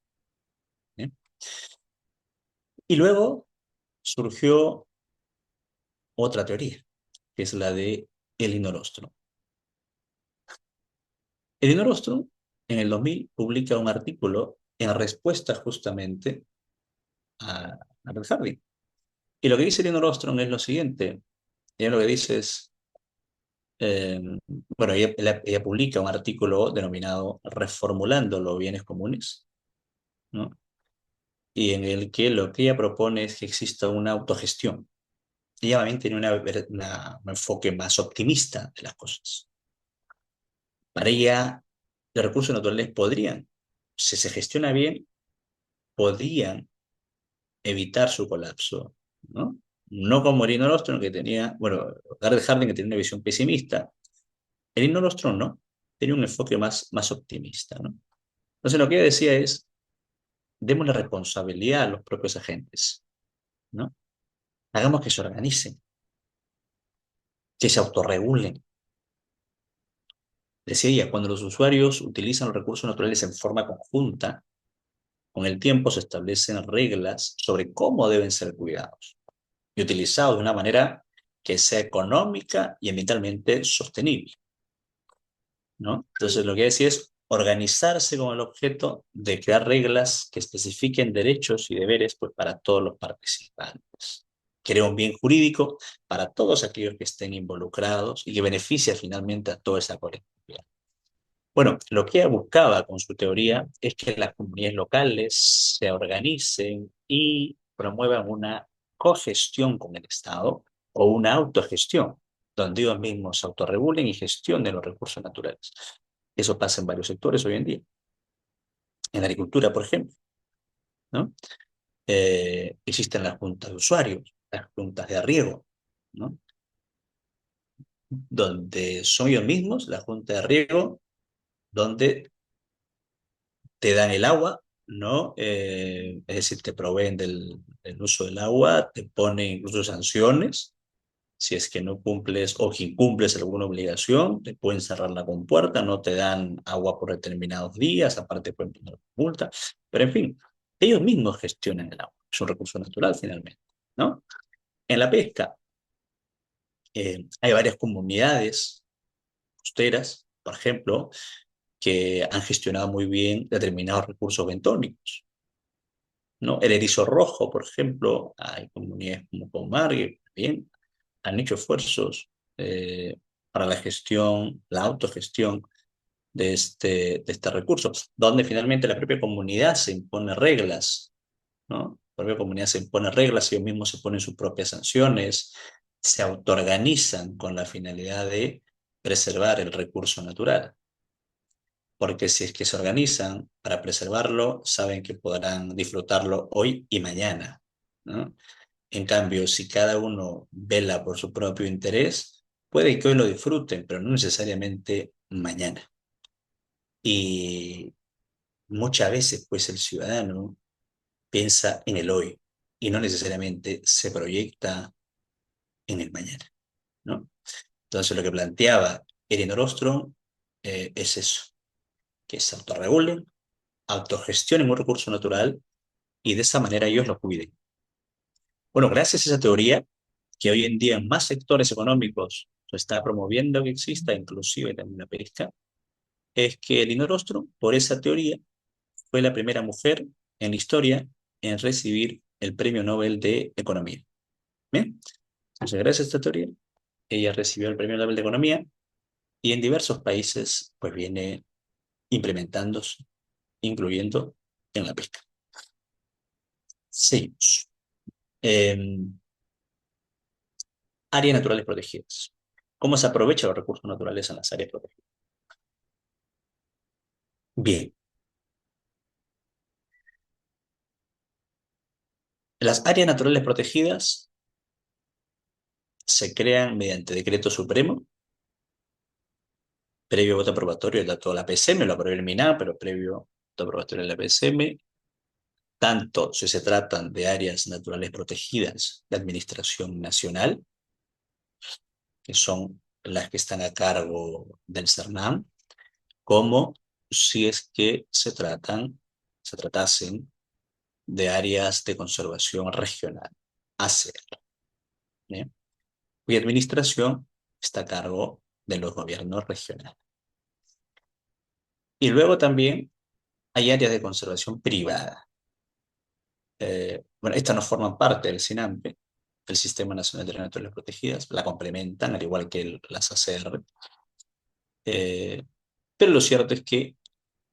¿eh? Y luego surgió otra teoría, que es la de Elinor Ostrom. Elinor Ostrom en el 2000 publica un artículo en respuesta justamente a Red Hardy. Y lo que dice Elinor Ostrom es lo siguiente. Ella lo que dice es, eh, bueno, ella publica un artículo denominado Reformulando los bienes comunes, ¿no? Y en el que lo que ella propone es que exista una autogestión. Ella también tiene un enfoque más optimista de las cosas. Para ella, los recursos naturales podrían, si se gestiona bien, podrían evitar su colapso, ¿no? No como Elinor Ostrom, que tenía, bueno, Garrett Hardin, que tenía una visión pesimista. Elinor Ostrom no, tenía un enfoque más optimista, ¿no? Entonces lo que ella decía es, demos la responsabilidad a los propios agentes, ¿no? Hagamos que se organicen, que se autorregulen, Decía ella, cuando los usuarios utilizan los recursos naturales en forma conjunta, con el tiempo se establecen reglas sobre cómo deben ser cuidados y utilizados de una manera que sea económica y ambientalmente sostenible, ¿no? Entonces, lo que decía es organizarse con el objeto de crear reglas que especifiquen derechos y deberes, pues, para todos los participantes. Crea un bien jurídico para todos aquellos que estén involucrados y que beneficia finalmente a toda esa colectividad. Bueno, lo que ella buscaba con su teoría es que las comunidades locales se organicen y promuevan una cogestión con el Estado o una autogestión, donde ellos mismos se autorregulen y gestionen los recursos naturales. Eso pasa en varios sectores hoy en día. En la agricultura, por ejemplo, ¿no? Existen las juntas de usuarios, las juntas de riego, ¿no? Donde son ellos mismos, la junta de riego, donde te dan el agua, ¿no? Es decir, te proveen del uso del agua, te ponen incluso sanciones si es que no cumples o que incumples alguna obligación, te pueden cerrar la compuerta, no te dan agua por determinados días, aparte pueden poner multa, pero en fin, ellos mismos gestionan el agua, es un recurso natural finalmente, ¿no? En la pesca hay varias comunidades costeras, por ejemplo, que han gestionado muy bien determinados recursos bentónicos, ¿no? El erizo rojo, por ejemplo, hay comunidades como Pomar que bien han hecho esfuerzos para la gestión, la autogestión de este recurso, donde finalmente la propia comunidad se impone reglas, ¿no? La propia comunidad se impone reglas, ellos mismos se ponen sus propias sanciones, se autoorganizan con la finalidad de preservar el recurso natural. Porque si es que se organizan para preservarlo, saben que podrán disfrutarlo hoy y mañana, ¿no? En cambio, si cada uno vela por su propio interés, puede que hoy lo disfruten, pero no necesariamente mañana. Y muchas veces, pues, el ciudadano piensa en el hoy y no necesariamente se proyecta en el mañana, ¿no? Entonces, lo que planteaba Elinor Ostrom es eso, que se autorregulen, autogestionen un recurso natural y de esa manera ellos lo cuiden. Bueno, gracias a esa teoría, que hoy en día en más sectores económicos se está promoviendo que exista, inclusive también la pesca, es que Elinor Ostrom, por esa teoría, fue la primera mujer en la historia en recibir el Premio Nobel de Economía. ¿Bien? Entonces, gracias a esta teoría, ella recibió el Premio Nobel de Economía y en diversos países pues viene implementándose, incluyendo en la pesca. Seguimos. Áreas naturales protegidas. ¿Cómo se aprovechan los recursos naturales en las áreas protegidas? Bien, las áreas naturales protegidas se crean mediante decreto supremo, previo voto aprobatorio de toda la PCM, lo aprobó el MINA, pero previo voto aprobatorio de la PCM, tanto si se tratan de áreas naturales protegidas de administración nacional, que son las que están a cargo del CERNAM, como si es que se tratasen de áreas de conservación regional, ACR, ¿bien? Cuya administración está a cargo de los gobiernos regionales. Y luego también hay áreas de conservación privada. Bueno, estas no forman parte del SINAMPE, el Sistema Nacional de Áreas Naturales Protegidas, la complementan, al igual que las ACR. Eh, pero lo cierto es que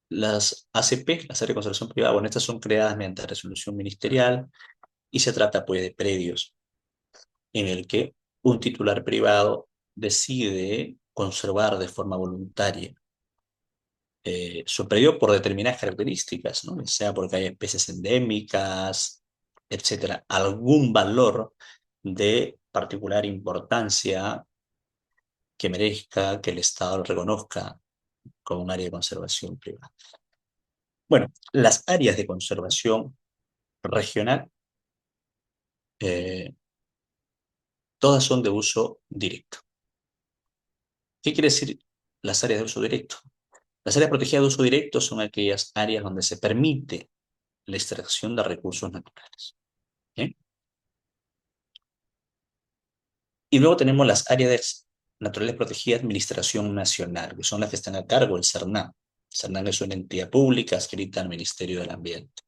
las ACP, las áreas de conservación privada, bueno, estas son creadas mediante resolución ministerial y se trata pues de predios en el que un titular privado decide conservar de forma voluntaria su predio por determinadas características, ¿no? Sea porque hay especies endémicas, etcétera, algún valor de particular importancia que merezca que el Estado lo reconozca como un área de conservación privada. Bueno, las áreas de conservación regional, eh, todas son de uso directo. ¿Qué quiere decir? las áreas de uso directo. Las áreas protegidas de uso directo son aquellas áreas donde se permite la extracción de recursos naturales. ¿Bien? Y luego tenemos las áreas naturales protegidas de administración nacional, que son las que están a cargo del CERNAM. El CERNAM es una entidad pública adscrita al Ministerio del Ambiente.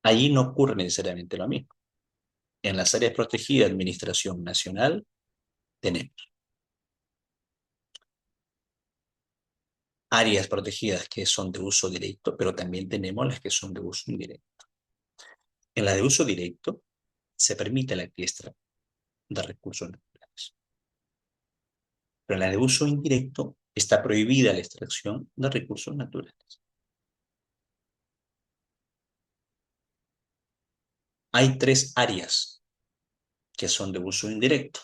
Allí no ocurre necesariamente lo mismo. En las áreas protegidas de administración nacional tenemos áreas protegidas que son de uso directo, pero también tenemos las que son de uso indirecto. En la de uso directo se permite la extracción de recursos naturales, pero en la de uso indirecto está prohibida la extracción de recursos naturales. Hay tres áreas que son de uso indirecto: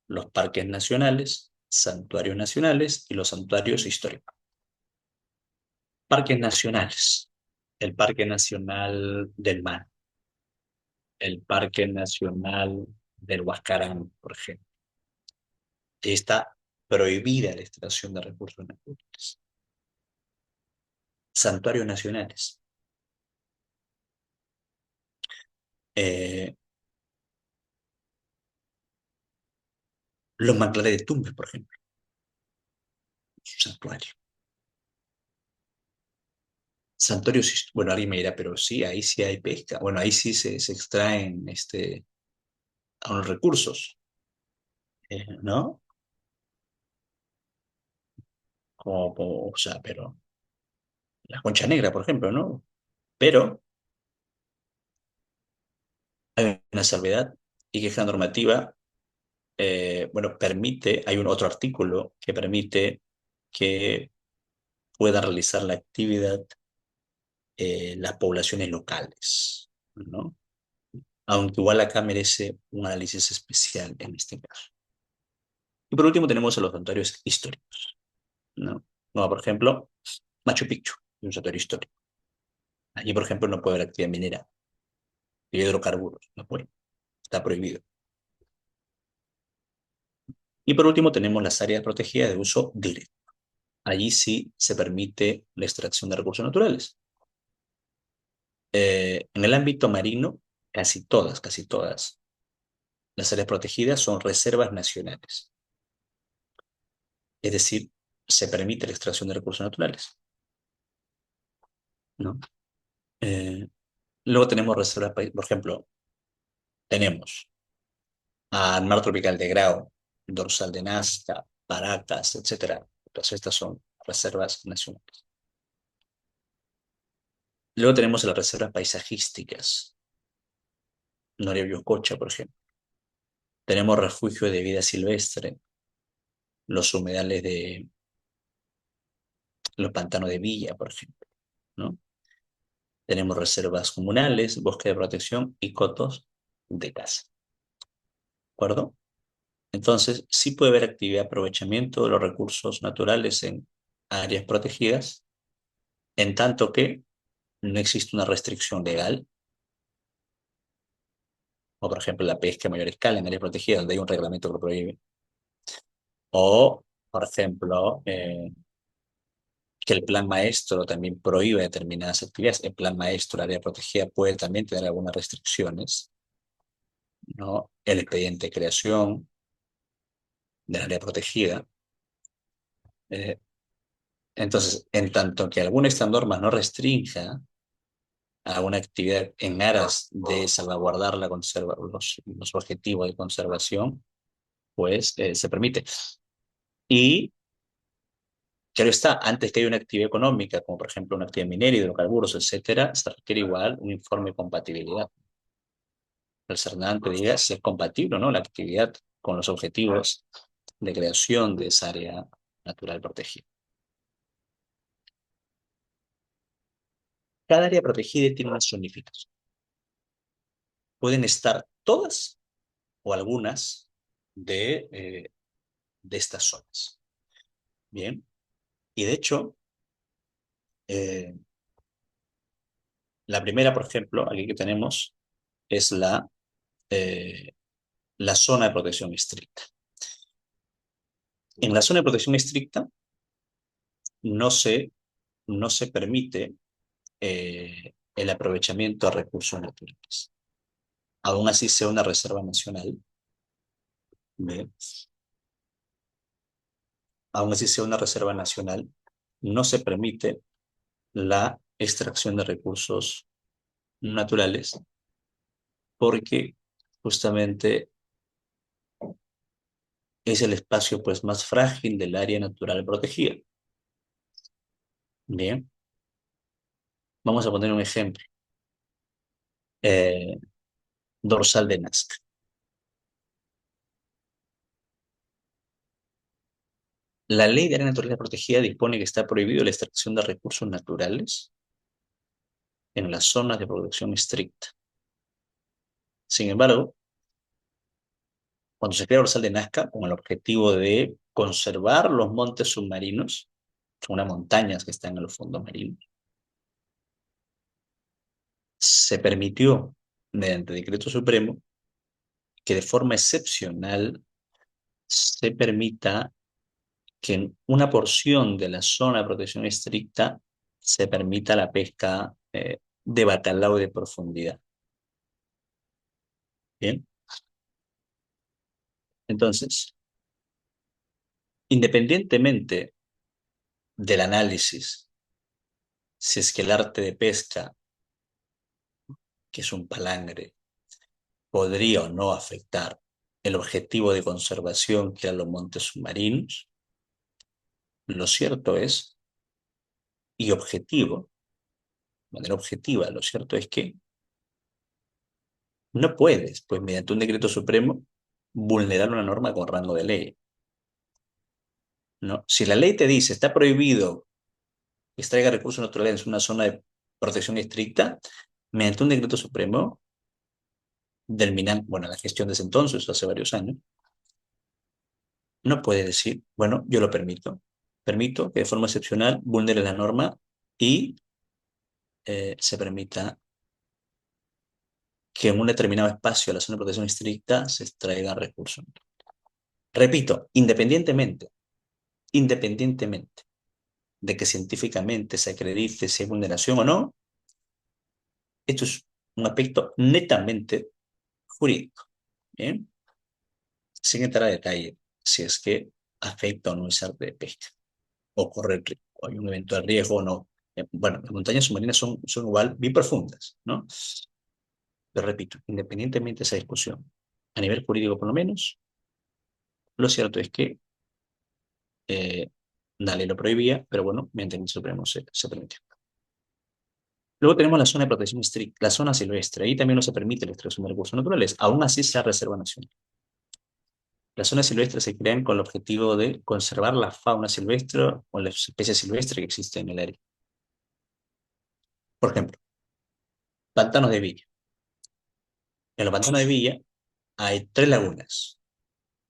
los parques nacionales, santuarios nacionales y los santuarios históricos. Parques nacionales: el Parque Nacional del Mar, el Parque Nacional del Huascarán, por ejemplo. Está prohibida la extracción de recursos naturales. Santuarios nacionales: eh, los manglares de Tumbes, por ejemplo, santuario. Santuarios, bueno, alguien me dirá, pero sí, ahí sí hay pesca. Bueno, ahí sí se extraen a los recursos, ¿no? O sea, pero la concha negra, por ejemplo, ¿no? Pero hay una salvedad, y que es la normativa, bueno, permite, hay un otro artículo que permite que puedan realizar la actividad las poblaciones locales, ¿no? Aunque igual acá merece un análisis especial en este caso. Y por último tenemos a los santuarios históricos, ¿no? Como por ejemplo, Machu Picchu, un santuario histórico. Allí, por ejemplo, no puede haber actividad minera de hidrocarburos, no puede, está prohibido. Y por último tenemos las áreas protegidas de uso directo. Allí sí se permite la extracción de recursos naturales. En el ámbito marino, casi todas, las áreas protegidas son reservas nacionales. Es decir, se permite la extracción de recursos naturales, ¿no? Eh, Luego tenemos reservas, por ejemplo, tenemos al mar tropical de Grau, dorsal de Nazca, Paracas, etcétera. Todas estas son reservas nacionales. Luego tenemos las reservas paisajísticas, Noria Biococha, por ejemplo. Tenemos refugio de vida silvestre, los humedales de los pantanos de Villa, por ejemplo, ¿no? Tenemos reservas comunales, bosque de protección y cotos de caza, ¿de acuerdo? Entonces, sí puede haber actividad de aprovechamiento de los recursos naturales en áreas protegidas, en tanto que no existe una restricción legal, o por ejemplo la pesca a mayor escala en áreas protegidas donde hay un reglamento que lo prohíbe, o por ejemplo que el plan maestro también prohíbe determinadas actividades. El plan maestro, el área protegida, puede también tener algunas restricciones, ¿no? El expediente de creación del área protegida. eh, entonces, en tanto que alguna de estas normas no restrinja a una actividad en aras de salvaguardar los objetivos de conservación, pues se permite. Y claro está, antes que haya una actividad económica, como por ejemplo una actividad minera, hidrocarburos, etcétera, se requiere igual un informe de compatibilidad. El CERNAN te diga si es compatible o no la actividad con los objetivos de creación de esa área natural protegida. Cada área protegida tiene una zonificación. Pueden estar todas o algunas de estas zonas. Bien, y de hecho, eh, la primera, por ejemplo, aquí que tenemos, es eh, la zona de protección estricta. En la zona de protección estricta no se, no se permite el aprovechamiento de recursos naturales. Aún así sea una reserva nacional, ¿ve? Aún así sea una reserva nacional, no se permite la extracción de recursos naturales porque justamente es el espacio pues más frágil del área natural protegida. Bien, vamos a poner un ejemplo. Eh, Dorsal de Nazca. La ley de área natural protegida dispone que está prohibido la extracción de recursos naturales en las zonas de protección estricta. Sin embargo, cuando se crea Dorsal de Nazca con el objetivo de conservar los montes submarinos, son unas montañas que están en los fondos marinos, se permitió, mediante decreto supremo, que de forma excepcional se permita que en una porción de la zona de protección estricta se permita la pesca de bacalao de profundidad. Bien, entonces, independientemente del análisis, si es que el arte de pesca, que es un palangre, podría o no afectar el objetivo de conservación que eran los montes submarinos, lo cierto es, y objetivo, de manera objetiva, lo cierto es que no puedes, pues mediante un decreto supremo, vulnerar una norma con rango de ley, ¿no? Si la ley te dice está prohibido que extraiga recursos naturales en una zona de protección estricta, mediante un decreto supremo del MINAM, bueno, la gestión de ese entonces, hace varios años, no puede decir, bueno, yo lo permito. Permito que de forma excepcional vulnere la norma y se permita que en un determinado espacio de la zona de protección estricta se extraigan recursos. Repito, independientemente de que científicamente se acredite si hay vulneración o no, esto es un aspecto netamente jurídico, ¿bien? Sin entrar a detalle si es que afecta o no ese arte de pesca, o corre el riesgo, hay un eventual riesgo o no. Bueno, las montañas submarinas son igual bien profundas, ¿no? Pero repito, independientemente de esa discusión, a nivel jurídico por lo menos, lo cierto es que eh, la ley lo prohibía, pero bueno, mediante el Supremo se permitió. Luego tenemos la zona de protección estricta, la zona silvestre. Ahí también no se permite la extracción de recursos naturales, aún así sea reserva nacional. Las zonas silvestres se crean con el objetivo de conservar la fauna silvestre o las especies silvestres que existen en el área. Por ejemplo, pantanos de Villa. En los pantanos de Villa hay tres lagunas,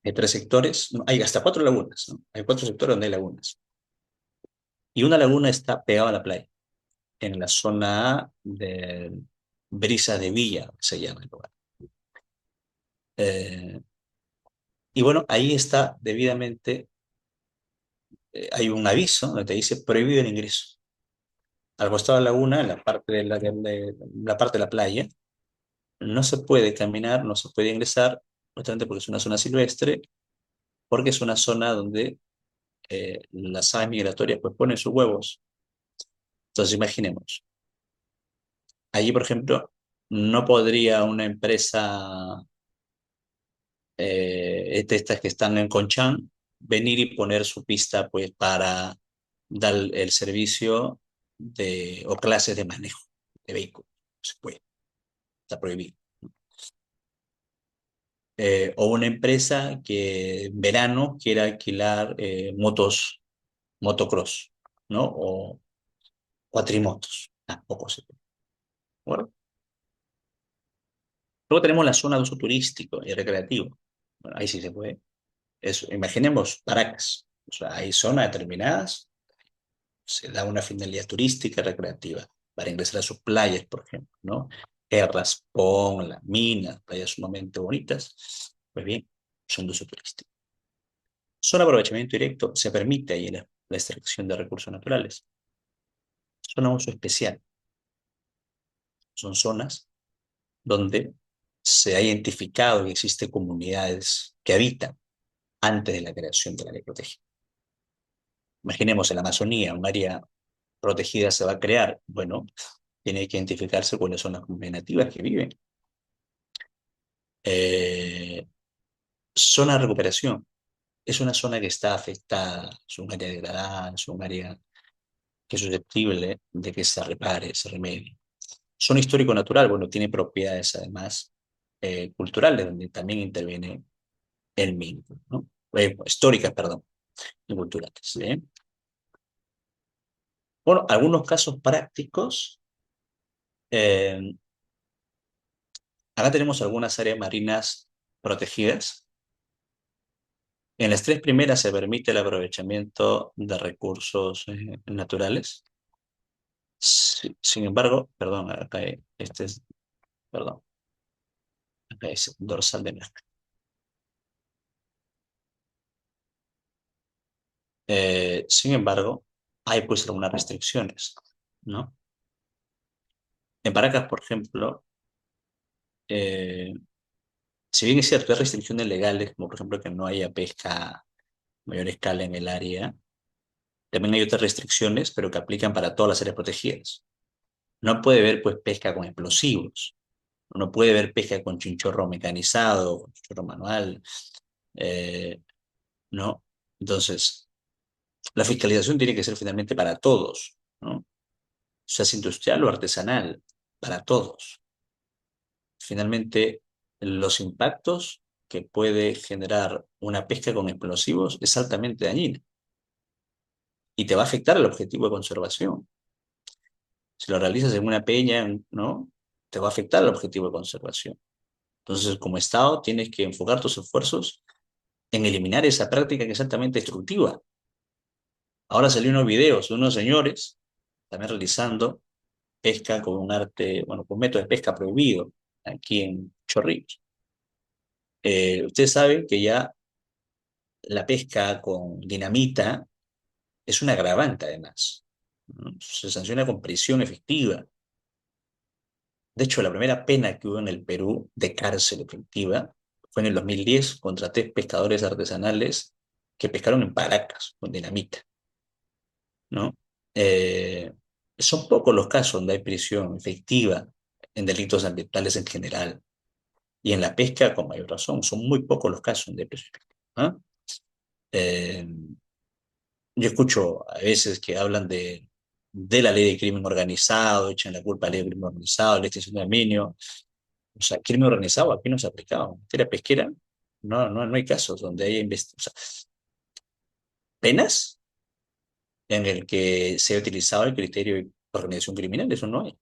hay tres sectores, no, hay hasta cuatro lagunas, ¿no? Hay cuatro sectores donde hay lagunas. Y una laguna está pegada a la playa, en la zona de Brisa de Villa, se llama el lugar. Eh, y bueno, ahí está debidamente, hay un aviso donde te dice prohibido el ingreso. Al costado de la laguna, en la parte la parte de la playa, no se puede caminar, no se puede ingresar, justamente porque es una zona silvestre, porque es una zona donde las aves migratorias pues ponen sus huevos. Entonces imaginemos, allí por ejemplo, no podría una empresa de estas que están en Conchán venir y poner su pista pues para dar el servicio o clases de manejo de vehículos. No se puede, está prohibido. O una empresa que en verano quiera alquilar motocross, ¿no? O cuatrimotos. Tampoco se puede. Bueno, luego tenemos la zona de uso turístico y recreativo. Bueno, ahí sí se puede. Eso, imaginemos Paracas. O sea, hay zonas determinadas, se da una finalidad turística y recreativa para ingresar a sus playas, por ejemplo, ¿no? El Raspón, las minas, playas sumamente bonitas. Pues bien, son de uso turístico. Zona de aprovechamiento directo, se permite ahí la extracción de recursos naturales. Zona de uso especial, son zonas donde se ha identificado que existen comunidades que habitan antes de la creación de la ley protegida. Imaginemos en la Amazonía, un área protegida se va a crear. Bueno, tiene que identificarse cuáles son las comunidades nativas que viven. Eh, Zona de recuperación. Es una zona que está afectada, es un área degradada, es un área que es susceptible de que se repare, se remedie. Zona histórico-natural, bueno, tiene propiedades además culturales, donde también interviene el mismo, ¿no? Históricas, perdón, y culturales. ¿Sí? Bueno, algunos casos prácticos. eh, Acá tenemos algunas áreas marinas protegidas. En las tres primeras se permite el aprovechamiento de recursos naturales. Sin embargo, perdón, perdón, acá es dorsal de Nazca. Sin embargo, hay pues algunas restricciones, ¿no? En Paracas, por ejemplo, eh, si bien es cierto, hay restricciones legales, como por ejemplo que no haya pesca a mayor escala en el área, también hay otras restricciones, pero que aplican para todas las áreas protegidas. No puede haber pues pesca con explosivos, no puede haber pesca con chinchorro mecanizado, con chinchorro manual, eh, ¿no? Entonces, la fiscalización tiene que ser finalmente para todos, ¿no? Sea industrial o artesanal, para todos. Finalmente, los impactos que puede generar una pesca con explosivos es altamente dañina y te va a afectar al objetivo de conservación. Si lo realizas en una peña, ¿no? Te va a afectar al objetivo de conservación. Entonces, como Estado, tienes que enfocar tus esfuerzos en eliminar esa práctica que es altamente destructiva. Ahora salieron unos videos de unos señores también realizando pesca con un arte, bueno, con método de pesca prohibido aquí en Chorrillos. Usted sabe que ya la pesca con dinamita es una agravante además, ¿no? Se sanciona con prisión efectiva. De hecho, la primera pena que hubo en el Perú de cárcel efectiva fue en el 2010 contra tres pescadores artesanales que pescaron en Paracas con dinamita, ¿no? Eh, Son pocos los casos donde hay prisión efectiva en delitos ambientales en general y en la pesca con mayor razón. Son muy pocos los casos donde hay prisión efectiva, ¿no? Eh, yo escucho a veces que hablan de la ley de crimen organizado, echan la culpa a la ley de crimen organizado, la extinción de dominio. O sea, crimen organizado aquí no se ha aplicado. En materia pesquera, no hay casos donde haya o sea, penas en el que se ha utilizado el criterio de organización criminal, eso no hay.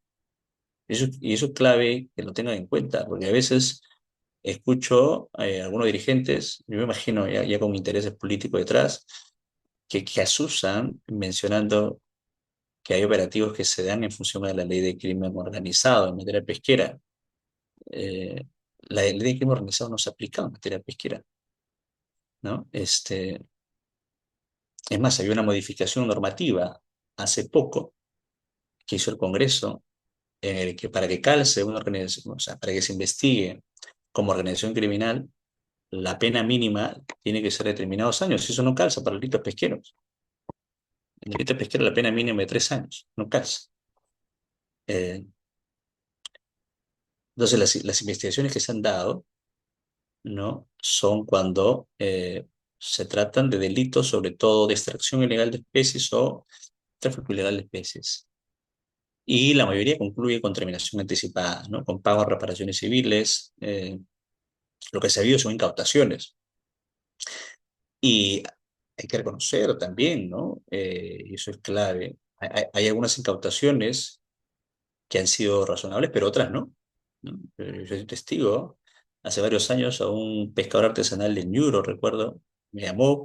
Y eso es clave que lo tengan en cuenta, porque a veces escucho a algunos dirigentes, yo me imagino ya con intereses políticos detrás, que asusan mencionando que hay operativos que se dan en función de la ley de crimen organizado en materia pesquera. Eh, la ley de crimen organizado no se aplica en materia pesquera, ¿no? Es más, había una modificación normativa hace poco que hizo el Congreso en el que para que calce una organización, o sea, para que se investigue como organización criminal, la pena mínima tiene que ser de determinados años. Y eso no calza para los delitos pesqueros. En el delito pesquero la pena mínima de 3 años, no calza. Eh, entonces, las investigaciones que se han dado, ¿no? Son cuando se tratan de delitos, sobre todo de extracción ilegal de especies o tráfico ilegal de especies. Y la mayoría concluye con terminación anticipada, ¿no? Con pago de reparaciones civiles. Lo que se ha habido son incautaciones. Y hay que reconocer también, ¿no? Y eso es clave. Hay algunas incautaciones que han sido razonables, pero otras no. ¿No? Yo soy testigo. Hace varios años a un pescador artesanal de Ñuro, recuerdo, me llamó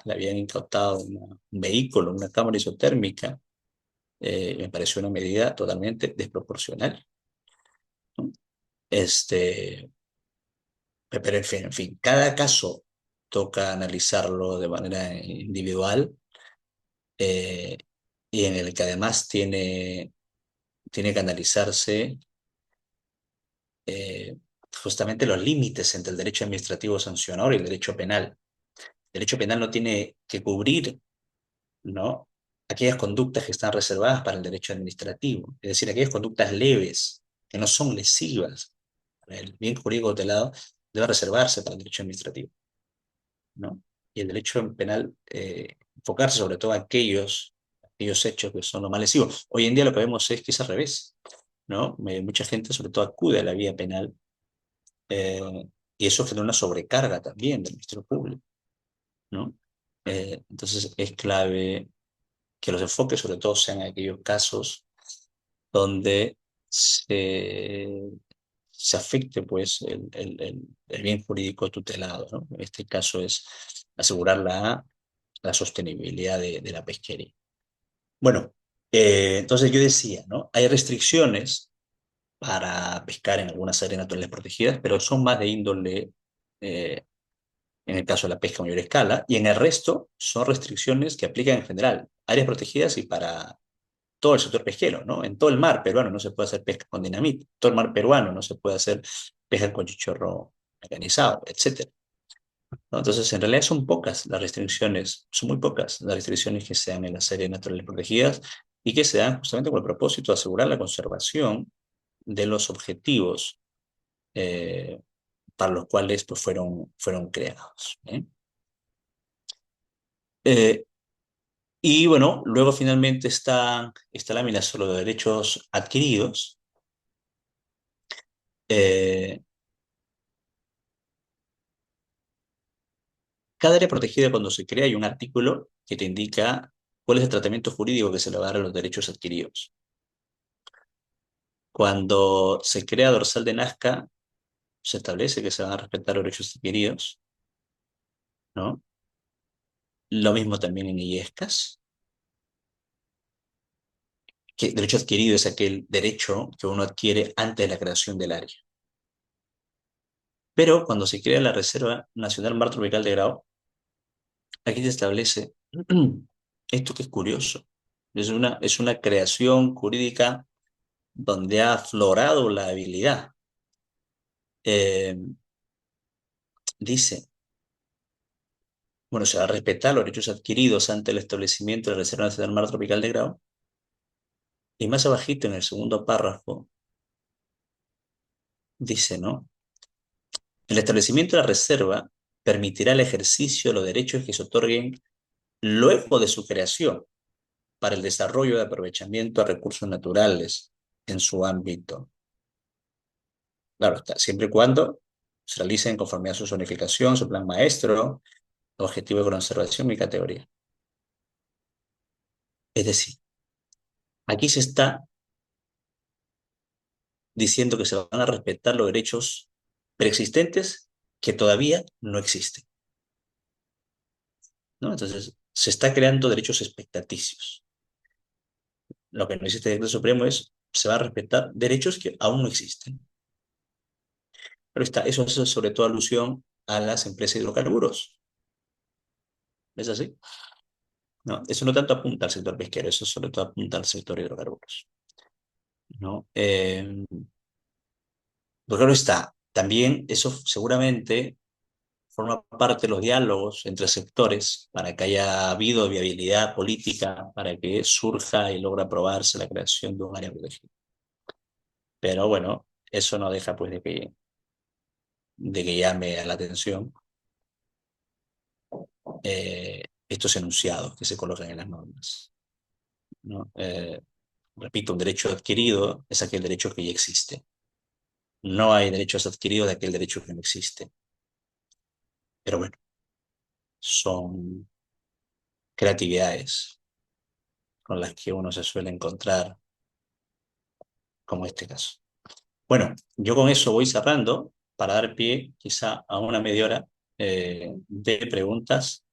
le habían incautado un vehículo, una cámara isotérmica. Me pareció una medida totalmente desproporcional, ¿no? Este, pero en fin, cada caso toca analizarlo de manera individual, eh, y en el que además tiene que analizarse eh, justamente los límites entre el derecho administrativo sancionador y el derecho penal. El derecho penal no tiene que cubrir, ¿no?, aquellas conductas que están reservadas para el derecho administrativo, es decir, aquellas conductas leves, que no son lesivas. El bien jurídico tutelado debe reservarse para el derecho administrativo, ¿no? Y el derecho penal, enfocarse sobre todo a aquellos hechos que son los más lesivos. Hoy en día lo que vemos es que es al revés, ¿no? Mucha gente sobre todo acude a la vía penal, eh, y eso genera una sobrecarga también del Ministerio Público, ¿no? Entonces es clave que los enfoques sobre todo sean aquellos casos donde se afecte pues el bien jurídico tutelado, ¿no? En este caso es asegurar la sostenibilidad de la pesquería. Bueno, entonces yo decía, ¿no? Hay restricciones para pescar en algunas áreas naturales protegidas, pero son más de índole, eh, en el caso de la pesca a mayor escala, y en el resto son restricciones que aplican en general, áreas protegidas y para todo el sector pesquero, ¿no? En todo el mar peruano no se puede hacer pesca con dinamita, en todo el mar peruano no se puede hacer pesca con chichorro mecanizado, etcétera, ¿no? Entonces, en realidad son pocas las restricciones, son muy pocas las restricciones que se dan en las áreas naturales protegidas y que se dan justamente con el propósito de asegurar la conservación de los objetivos, eh, para los cuales pues, fueron creados, ¿eh? Eh, y bueno, luego finalmente está la lámina sobre los derechos adquiridos. Eh, Cada área protegida, cuando se crea, hay un artículo que te indica cuál es el tratamiento jurídico que se le va a dar a los derechos adquiridos. Cuando se crea dorsal de Nazca, se establece que se van a respetar los derechos adquiridos, ¿no? Lo mismo también en IESCAS, que derecho adquirido es aquel derecho que uno adquiere antes de la creación del área. Pero cuando se crea la Reserva Nacional Mar Tropical de Grao, aquí se establece esto que es curioso. Es una creación jurídica donde ha aflorado la habilidad. Eh, Dice, bueno, se va a respetar los derechos adquiridos ante el establecimiento de la Reserva Nacional Mar Tropical de Grao. Y más abajito en el segundo párrafo dice, ¿no? El establecimiento de la reserva permitirá el ejercicio de los derechos que se otorguen luego de su creación para el desarrollo de aprovechamiento de recursos naturales en su ámbito. Claro está, siempre y cuando se realicen conforme a su zonificación, su plan maestro, objetivo de conservación y categoría. Es decir, aquí se está diciendo que se van a respetar los derechos preexistentes que todavía no existen, ¿no? Entonces, se está creando derechos expectaticios. Lo que no dice este decreto supremo es, se va a respetar derechos que aún no existen. Pero eso hace sobre todo alusión a las empresas de hidrocarburos. ¿Es así? No, eso no tanto apunta al sector pesquero, eso sobre todo apunta al sector de hidrocarburos, ¿no? Pero claro está, también eso seguramente forma parte de los diálogos entre sectores para que haya habido viabilidad política, para que surja y logre aprobarse la creación de un área protegida. Pero bueno, eso no deja pues de que llame a la atención estos enunciados que se colocan en las normas, ¿no? Repito, un derecho adquirido es aquel derecho que ya existe. No hay derechos adquiridos de aquel derecho que no existe. Pero bueno, son creatividades con las que uno se suele encontrar, como este caso. Bueno, yo con eso voy cerrando para dar pie quizá a una media hora de preguntas,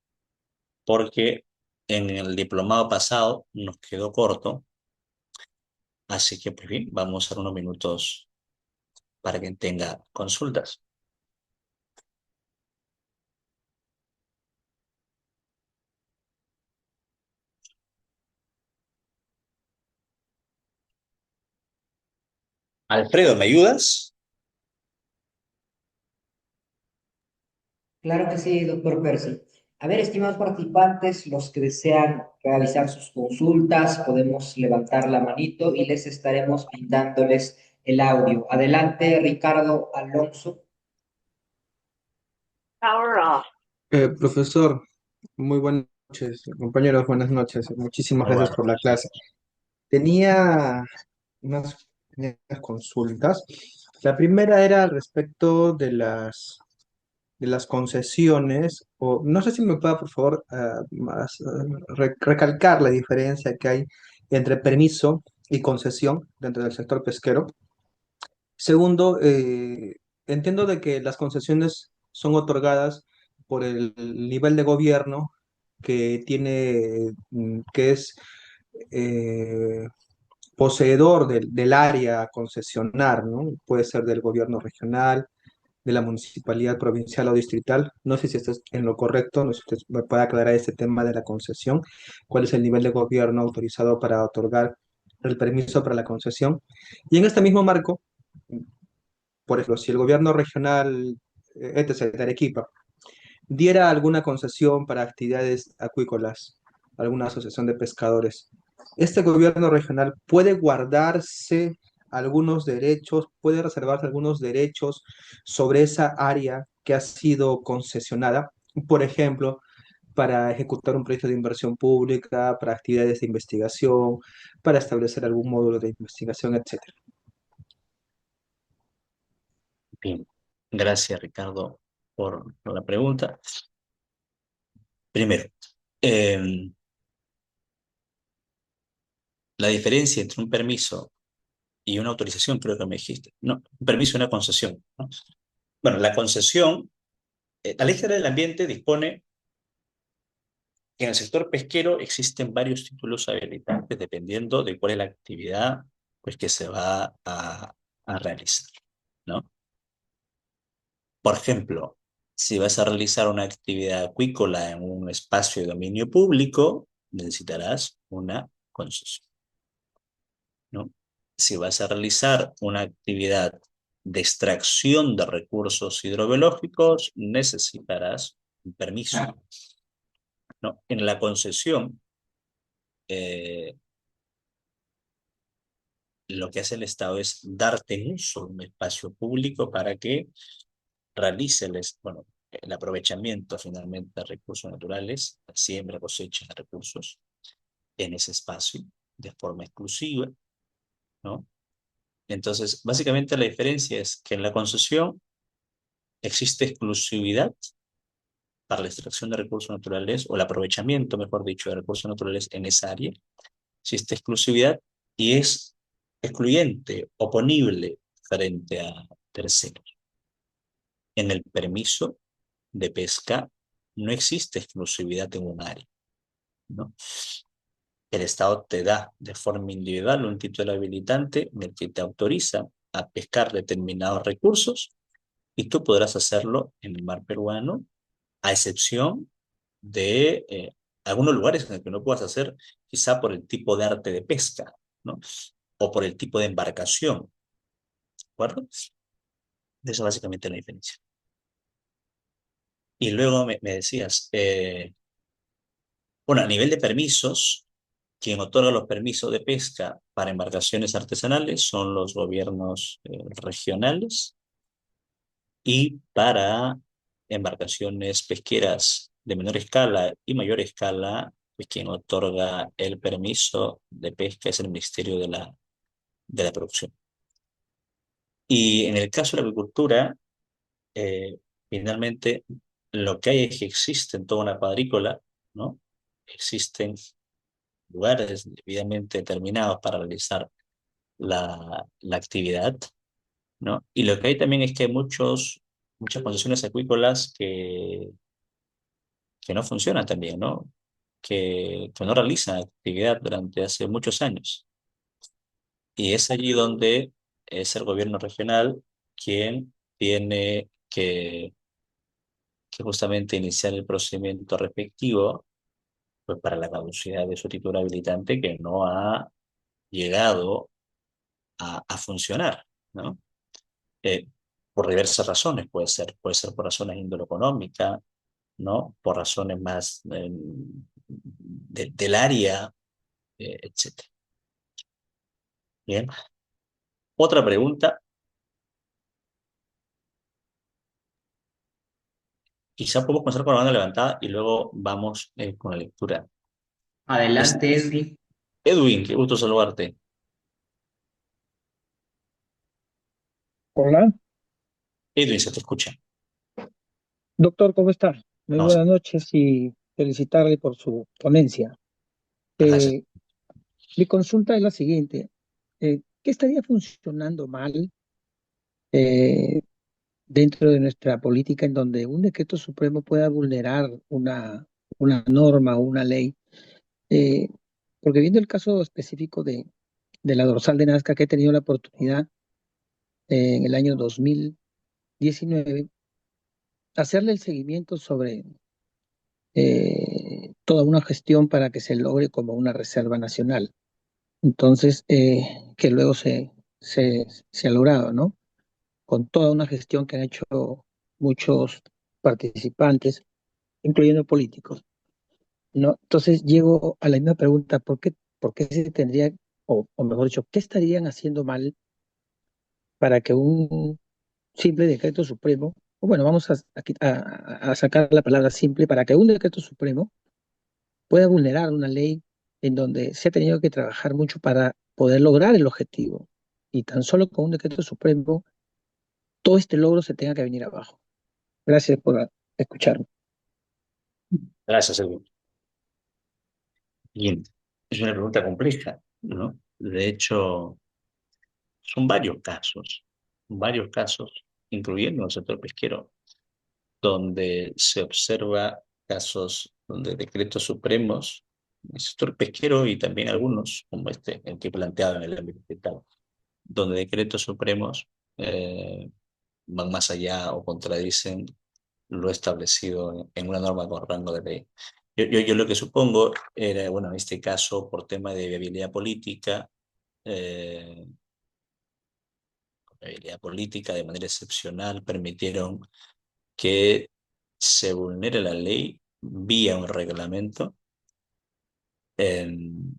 porque en el diplomado pasado nos quedó corto, así que pues bien, vamos a dar unos minutos para quien tenga consultas. Alfredo, ¿me ayudas? Claro que sí, doctor Percy. A ver, estimados participantes, los que desean realizar sus consultas, podemos levantar la manito y les estaremos brindándoles el audio. Adelante, Ricardo Alonso. Profesor, muy buenas noches. Compañeros, buenas noches. Muchísimas Muy gracias bueno. por la clase. Tenía unas consultas. La primera era al respecto de las concesiones, o no sé si me pueda, por favor, recalcar la diferencia que hay entre permiso y concesión dentro del sector pesquero. Segundo, entiendo de que las concesiones son otorgadas por el nivel de gobierno que tiene, que es eh, poseedor del área a concesionar, ¿no? Puede ser del gobierno regional, de la municipalidad provincial o distrital. No sé si esto es en lo correcto, no sé si usted me puede aclarar este tema de la concesión, cuál es el nivel de gobierno autorizado para otorgar el permiso para la concesión. Y en este mismo marco, por ejemplo, si el gobierno regional, etc., de Arequipa, diera alguna concesión para actividades acuícolas, alguna asociación de pescadores, este gobierno regional puede guardarse algunos derechos, puede reservarse algunos derechos sobre esa área que ha sido concesionada, por ejemplo, para ejecutar un proyecto de inversión pública, para actividades de investigación, para establecer algún módulo de investigación, etcétera. Bien. Gracias, Ricardo, por la pregunta. Primero, eh, la diferencia entre un permiso y una autorización, creo que me dijiste. No, un permiso y una concesión, ¿no? Bueno, la concesión, la Ley General del Ambiente dispone que en el sector pesquero existen varios títulos habilitantes dependiendo de cuál es la actividad pues, que se va a realizar, ¿no? Por ejemplo, si vas a realizar una actividad acuícola en un espacio de dominio público, necesitarás una concesión, ¿no? Si vas a realizar una actividad de extracción de recursos hidrobiológicos, necesitarás un permiso, ¿no? En la concesión, eh, lo que hace el Estado es darte en uso un espacio público para que realice bueno, el aprovechamiento finalmente de recursos naturales, la siembra, cosecha de recursos en ese espacio de forma exclusiva, ¿no? Entonces, básicamente la diferencia es que en la concesión existe exclusividad para la extracción de recursos naturales o el aprovechamiento, mejor dicho, de recursos naturales en esa área. Existe exclusividad y es excluyente, oponible frente a terceros. En el permiso de pesca no existe exclusividad en un área, ¿no? El Estado te da de forma individual un título habilitante en el que te autoriza a pescar determinados recursos y tú podrás hacerlo en el mar peruano, a excepción de algunos lugares en los que no puedas hacer, quizá por el tipo de arte de pesca, ¿no? O por el tipo de embarcación, ¿de acuerdo? Esa es básicamente la diferencia. Y luego me decías, bueno, a nivel de permisos, quien otorga los permisos de pesca para embarcaciones artesanales son los gobiernos regionales y para embarcaciones pesqueras de menor escala y mayor escala, pues quien otorga el permiso de pesca es el Ministerio de la Producción. Y en el caso de la agricultura, eh, finalmente lo que hay es que existen toda una cuadrícula, ¿no? Existen lugares debidamente determinados para realizar la actividad, ¿no? Y lo que hay también es que hay muchas concesiones acuícolas que no funcionan también, ¿no? Que no realizan actividad durante hace muchos años. Y es allí donde es el gobierno regional quien tiene que justamente iniciar el procedimiento respectivo pues para la caducidad de su título habilitante que no ha llegado a funcionar. ¿no? Eh, por diversas razones, puede ser por razones de índole económica, ¿no? Por razones más del área, etcétera. Bien. Otra pregunta, quizá podemos comenzar con la mano levantada y luego vamos con la lectura. Es- Adelante, Edwin. Edwin, qué gusto saludarte. Hola, Edwin, se te escucha. doctor, ¿cómo está? Muy Vamos, buenas noches y felicitarle por su ponencia. gracias. Eh, Mi consulta es la siguiente. ¿Qué estaría funcionando mal eh, dentro de nuestra política en donde un decreto supremo pueda vulnerar una norma o una ley? Eh, Porque viendo el caso específico de la dorsal de Nazca, que he tenido la oportunidad en el año 2019, hacerle el seguimiento sobre toda una gestión para que se logre como una reserva nacional. Entonces, que luego se ha logrado, ¿no? Con toda una gestión que han hecho muchos participantes, incluyendo políticos, ¿no? Entonces, llego a la misma pregunta, por qué se tendría, o mejor dicho, qué estarían haciendo mal para que un simple decreto supremo, o bueno, vamos a sacar la palabra simple, para que un decreto supremo pueda vulnerar una ley en donde se ha tenido que trabajar mucho para poder lograr el objetivo. Y tan solo con un decreto supremo, todo este logro se tenga que venir abajo. Gracias por escucharme. Gracias, Edwin. Bien, es una pregunta compleja, ¿no? De hecho, son varios casos, incluyendo el sector pesquero, donde se observa casos donde decretos supremos, el sector pesquero y también algunos, como este, el que he planteado en el ámbito fiscal, donde decretos supremos van más allá o contradicen lo establecido en una norma con rango de ley. Yo lo que supongo era, bueno, en este caso, por tema de eh, viabilidad política de manera excepcional, permitieron que se vulnere la ley vía un reglamento, en-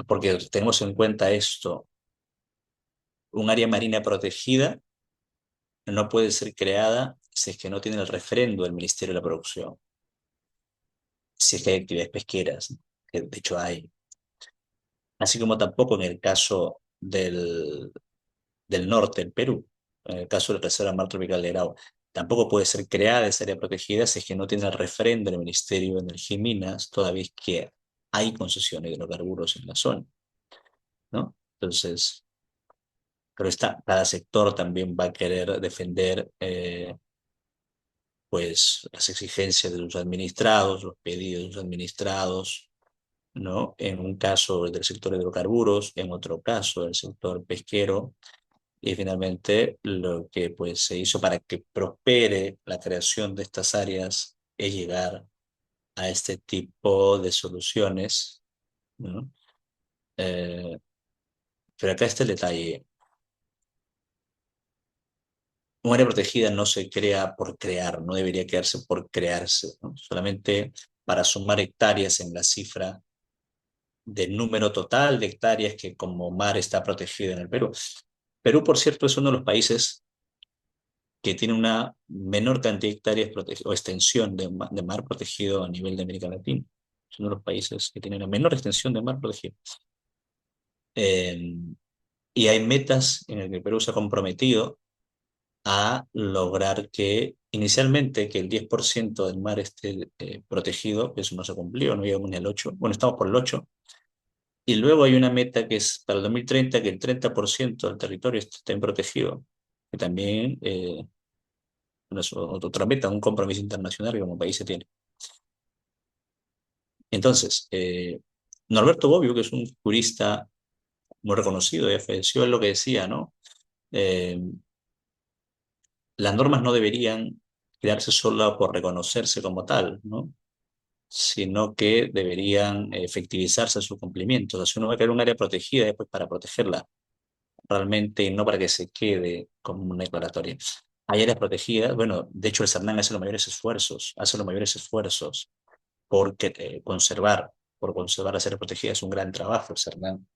porque tenemos en cuenta esto, un área marina protegida no puede ser creada si es que no tiene el referendo del Ministerio de la Producción, si es que hay actividades pesqueras, que de hecho hay. Así como tampoco en el caso del norte, el Perú, en el caso de la Reserva Mar Tropical de Grau, tampoco puede ser creada esa área protegida si es que no tiene el referendo del Ministerio de Energía y Minas, toda vez que hay concesiones de hidrocarburos en la zona, ¿no? Entonces, pero cada sector también va a querer defender pues las exigencias de sus administrados, los pedidos de sus administrados, ¿no? En un caso del sector de hidrocarburos, en otro caso del sector pesquero, y finalmente lo que pues se hizo para que prospere la creación de estas áreas es llegar a este tipo de soluciones, ¿no? Eh, pero acá está el detalle. Un área protegida no se crea por crear, no debería crearse por crearse, ¿no? Solamente para sumar hectáreas en la cifra del número total de hectáreas que como mar está protegido en el Perú. Perú, por cierto, es uno de los países que tiene una menor cantidad de hectáreas o extensión de mar protegido a nivel de América Latina. Es uno de los países que tiene una menor extensión de mar protegido. Eh, y hay metas en las que el Perú se ha comprometido a lograr que inicialmente que el 10% del mar esté protegido, eso no se cumplió, no llegamos ni al 8%, bueno, estamos por el 8%, y luego hay una meta que es para el 2030 que el 30% del territorio esté protegido, que también es otra meta, un compromiso internacional que como país se tiene. Entonces, Norberto Bobbio, que es un jurista muy reconocido, ya falleció, es lo que decía, ¿no? Eh, las normas no deberían crearse solo por reconocerse como tal, ¿no? Sino que deberían efectivizarse su cumplimiento. O sea, si uno va a crear un área protegida, después para protegerla realmente no para que se quede como una declaratoria. Hay áreas protegidas, bueno, de hecho el CERNAN hace los mayores esfuerzos porque por conservar las áreas protegidas es un gran trabajo el CERNAN,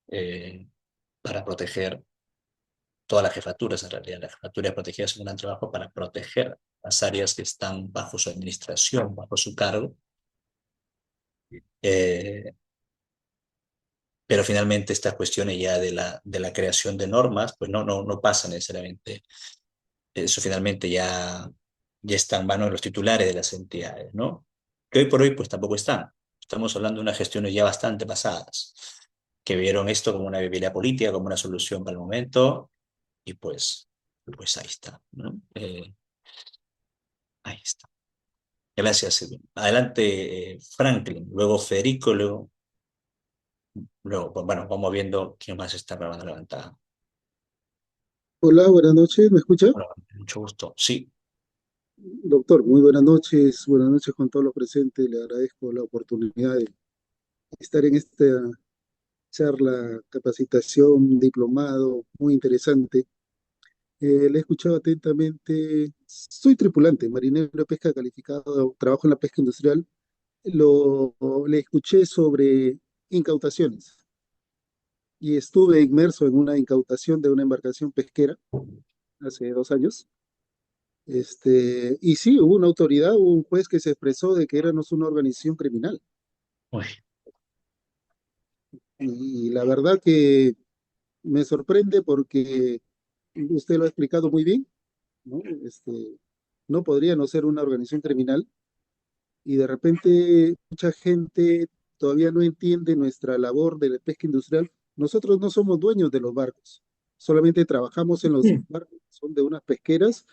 eh, para proteger todas las jefaturas en realidad. Las jefaturas protegidas es un gran trabajo para proteger las áreas que están bajo su administración, bajo su cargo. Eh, pero finalmente estas cuestiones ya de la creación de normas, pues no pasan necesariamente. Eso finalmente ya está en manos de los titulares de las entidades, ¿no? Que hoy por hoy pues tampoco están. Estamos hablando de unas gestiones ya bastante pasadas, que vieron esto como una viabilidad política, como una solución para el momento, y pues ahí está, ¿no? Ahí está. Gracias, Edwin. Adelante, Franklin, luego Federico, luego, pues, bueno, vamos viendo quién más está grabando levantada. Hola, buenas noches, ¿me escucha? Bueno, mucho gusto. Sí, Doctor, muy buenas noches con todos los presentes. Le agradezco la oportunidad de estar en esta charla, capacitación, diplomado, muy interesante. Le he escuchado atentamente. Soy tripulante, marinero de pesca calificado, trabajo en la pesca industrial. Le escuché sobre incautaciones y estuve inmerso en una incautación de una embarcación pesquera hace 2 años. Y sí, hubo una autoridad, hubo un juez que se expresó de que éramos una organización criminal. uy, Y la verdad que me sorprende porque usted lo ha explicado muy bien, ¿no? No podría no ser una organización criminal y de repente mucha gente todavía no entiende nuestra labor de la pesca industrial. Nosotros no somos dueños de los barcos, solamente trabajamos en los barcos, son de unas pesqueras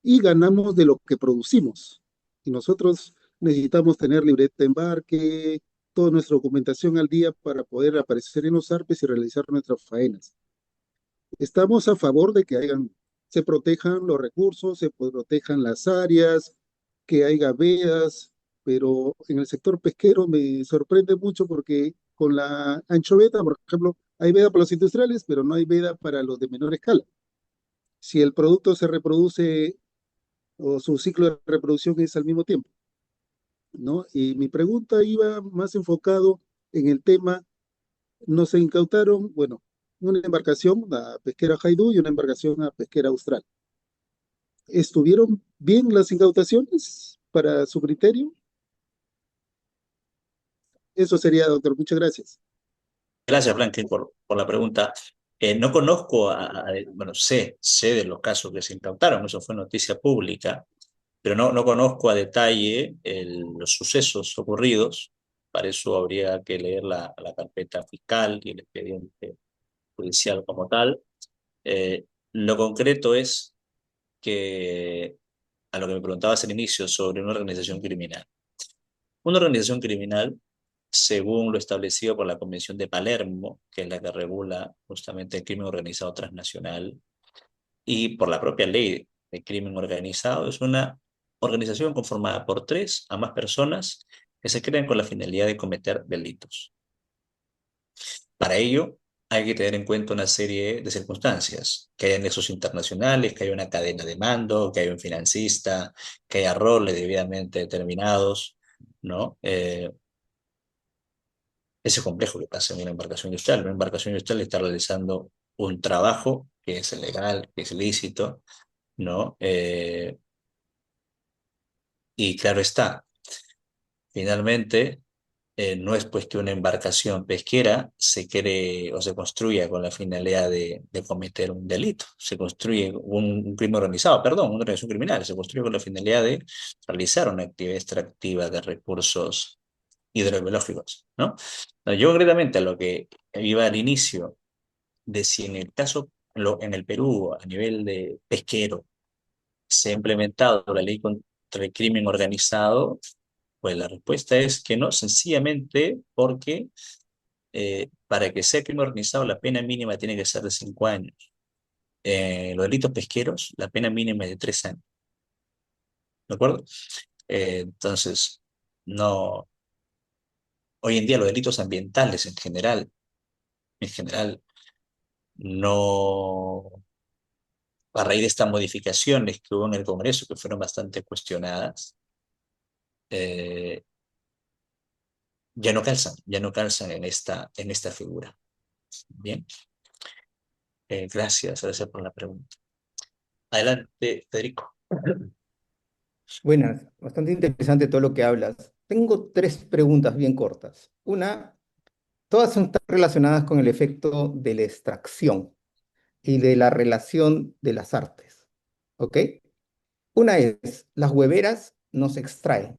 y ganamos de lo que producimos. Y nosotros necesitamos tener libreta de embarque, toda nuestra documentación al día para poder aparecer en los arpes y realizar nuestras faenas. Estamos a favor de que se protejan los recursos, se protejan las áreas, que haya vedas, pero en el sector pesquero me sorprende mucho porque con la anchoveta, por ejemplo, hay veda para los industriales, pero no hay veda para los de menor escala. Si el producto se reproduce o su ciclo de reproducción es al mismo tiempo, ¿no? Y mi pregunta iba más enfocado en el tema, nos incautaron, bueno, una embarcación, la pesquera Haidú y una embarcación a pesquera Austral. ¿Estuvieron bien las incautaciones para su criterio? Eso sería, doctor. Muchas gracias. gracias, Franklin, por la pregunta. No conozco, bueno, sé de los casos que se incautaron, eso fue noticia pública, pero no conozco a detalle los sucesos ocurridos. Para eso habría que leer la carpeta fiscal y el expediente judicial como tal. Lo concreto es que, a lo que me preguntabas al inicio sobre una organización criminal. Una organización criminal, según lo establecido por la Convención de Palermo, que es la que regula justamente el crimen organizado transnacional, y por la propia ley de crimen organizado, es una organización conformada por tres a más personas que se crean con la finalidad de cometer delitos. Para ello, hay que tener en cuenta una serie de circunstancias, que haya nexos internacionales, que haya una cadena de mando, que haya un financista, que haya roles debidamente determinados, ¿no? Ese complejo que pasa en una embarcación industrial. Una embarcación industrial está realizando un trabajo que es legal, que es lícito, ¿no? Y claro está, finalmente, no es pues que una embarcación pesquera se cree o se construya con la finalidad de cometer un delito, se construye un crimen organizado, perdón, una organización criminal, se construye con la finalidad de realizar una actividad extractiva de recursos hidrobiológicos, ¿no? Yo concretamente a lo que iba al inicio, de si en el caso, en el Perú, a nivel de pesquero, se ha implementado la ley contra el crimen organizado, pues la respuesta es que no, sencillamente porque para que sea crimen organizado la pena mínima tiene que ser de 5 años. Los delitos pesqueros, la pena mínima es de 3 años, ¿de acuerdo? Entonces, no, hoy en día los delitos ambientales en general no, a raíz de estas modificaciones que hubo en el Congreso, que fueron bastante cuestionadas, eh, ya no calzan en esta figura. Bien, gracias por la pregunta. Adelante, Federico. Buenas, bastante interesante todo lo que hablas. Tengo tres preguntas bien cortas. Una, todas son relacionadas con el efecto de la extracción y de la relación de las artes. ¿Ok? Una es, las hueveras no se extraen,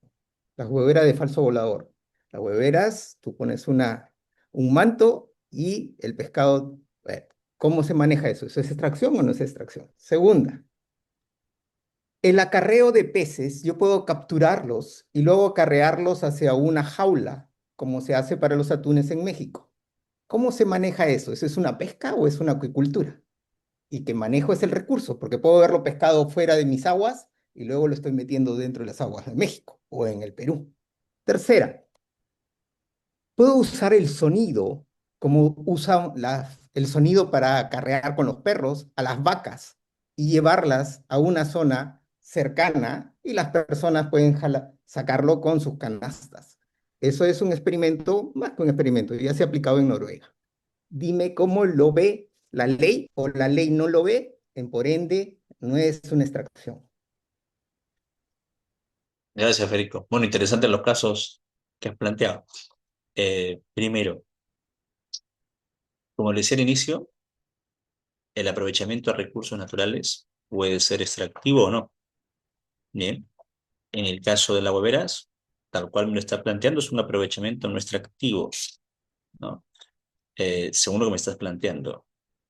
las hueveras de falso volador. Las hueveras, tú pones un manto y el pescado, ¿cómo se maneja eso? ¿Eso es extracción o no es extracción? Segunda, el acarreo de peces, yo puedo capturarlos y luego acarrearlos hacia una jaula, como se hace para los atunes en México. ¿Cómo se maneja eso? ¿Eso es una pesca o es una acuicultura? Y que manejo es el recurso, porque puedo haberlo pescado fuera de mis aguas y luego lo estoy metiendo dentro de las aguas de México o en el Perú. Tercera, puedo usar el sonido como usan el sonido para acarrear con los perros a las vacas y llevarlas a una zona cercana y las personas pueden sacarlo con sus canastas. Eso es un experimento, más que un experimento, ya se ha aplicado en Noruega. Dime cómo lo ve la ley o la ley no lo ve, por ende no es una extracción. Gracias, Federico. Bueno, interesantes los casos que has planteado. Primero, como le decía al inicio, el aprovechamiento de recursos naturales puede ser extractivo o no. Bien, en el caso de la hueveras, tal cual me lo está planteando, es un aprovechamiento no extractivo, ¿no? Según lo que me estás planteando,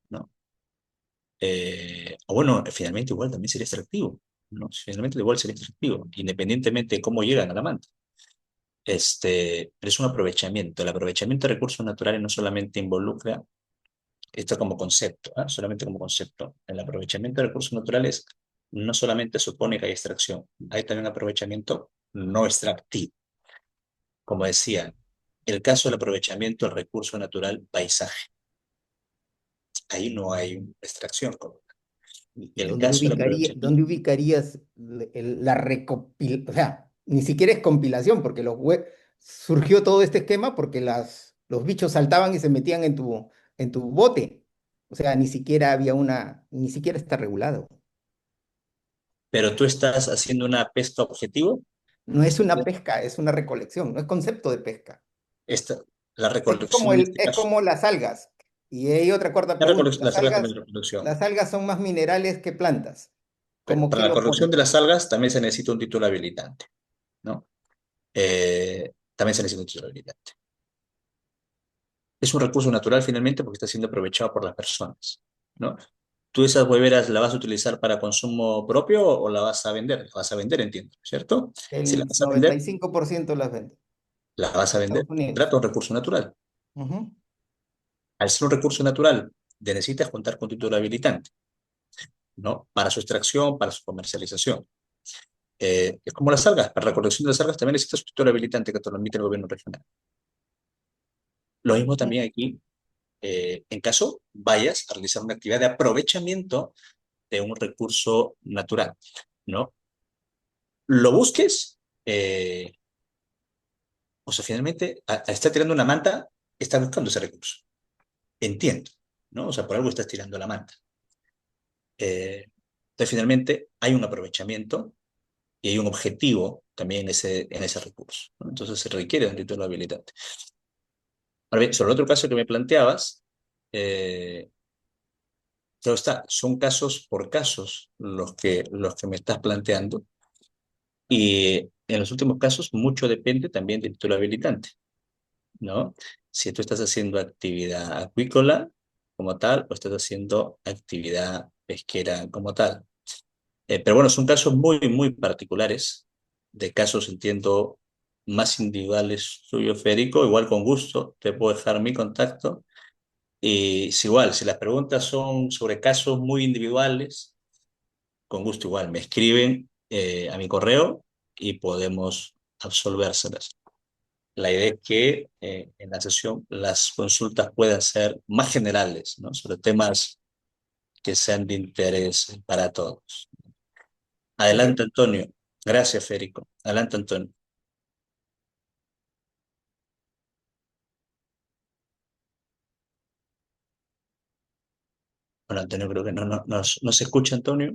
¿no? O bueno, finalmente igual también sería extractivo, ¿no? Finalmente igual sería extractivo, independientemente de cómo llegan a la manta. Pero es un aprovechamiento. El aprovechamiento de recursos naturales no solamente involucra esto como concepto, ¿ah? Solamente como concepto. El aprovechamiento de recursos naturales no solamente supone que hay extracción, hay también aprovechamiento no extractivo. Como decía, el caso del aprovechamiento del recurso natural paisaje, ahí no hay extracción. Y el caso del aprovechamiento, ¿Dónde ubicarías la recopilación? O sea, ni siquiera es compilación, porque surgió todo este esquema porque los bichos saltaban y se metían en tu bote. O sea, ni siquiera había ni siquiera está regulado. pero tú estás haciendo una pesca objetivo, No es una pesca, es una recolección, no es concepto de pesca. esta, la recolección en este Es caso, como las algas. Y hay otra cuarta pregunta. las algas también de recolección. Las algas son más minerales que plantas. Pero ¿Cómo para que la lo corrección ponen? de las algas también se necesita un título habilitante, ¿no? También se necesita un título habilitante. Es un recurso natural finalmente porque está siendo aprovechado por las personas, ¿no? ¿Tú esas hueveras la vas a utilizar para consumo propio o la vas a vender? La vas a vender, entiendo, ¿cierto? Si la El vas a noventa vender, y cinco por ciento las vende. la vas a vender. Estados Unidos. Trata un recurso natural. Ujú. Al ser un recurso natural, necesitas contar con título habilitante, ¿no? Para su extracción, para su comercialización. Es como las algas. Para la recolección de las algas también necesitas un título habilitante que te lo emite el gobierno regional. Lo mismo también aquí, en caso vayas a realizar una actividad de aprovechamiento de un recurso natural, ¿no? Lo busques, o sea, finalmente, al estar tirando una manta, estás buscando ese recurso. Entiendo, ¿no? O sea, por algo estás tirando la manta. Entonces, finalmente, hay un aprovechamiento y hay un objetivo también en ese recurso, ¿no? Entonces, se requiere un título habilitante. Ahora bien, sobre el otro caso que me planteabas, eh, claro está, son casos por casos los que me estás planteando. Y en los últimos casos, mucho depende también del título habilitante, ¿no? Si tú estás haciendo actividad acuícola como tal, o estás haciendo actividad pesquera como tal. Pero bueno, son casos muy particulares. De casos, entiendo, más individuales suyo, Federico. Igual con gusto te puedo dejar mi contacto. Y si igual, si las preguntas son sobre casos muy individuales, con gusto igual me escriben a mi correo y podemos absolvérselas. la idea es que en la sesión las consultas puedan ser más generales, ¿no? Sobre temas que sean de interés para todos. Ok. Adelante, Antonio. Gracias, Federico. Adelante, Antonio. Bueno, Antonio, creo que no se escucha, Antonio.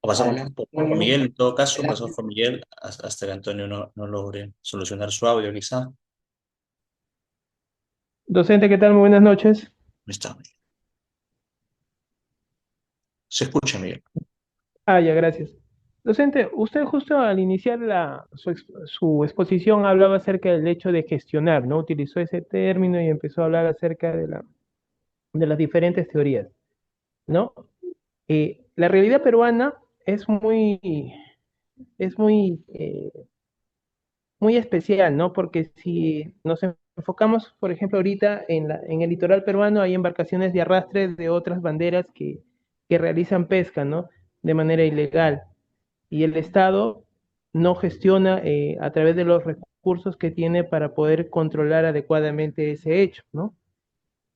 O pasamos Adelante, por Miguel, Antonio. en todo caso, pasamos Adelante. por Miguel hasta que Antonio no logre solucionar su audio, quizá. No Docente, ¿qué tal? Muy buenas noches. está. Se escucha, Miguel. Ya, gracias. Docente, usted justo al iniciar su exposición hablaba acerca del hecho de gestionar, ¿no? Utilizó ese término y empezó a hablar acerca de las diferentes teorías, ¿no? La realidad peruana es muy especial, ¿no? Porque si nos enfocamos, por ejemplo, ahorita en el litoral peruano hay embarcaciones de arrastre de otras banderas que realizan pesca, ¿no? De manera ilegal. Y el Estado no gestiona a través de los recursos que tiene para poder controlar adecuadamente ese hecho, ¿no?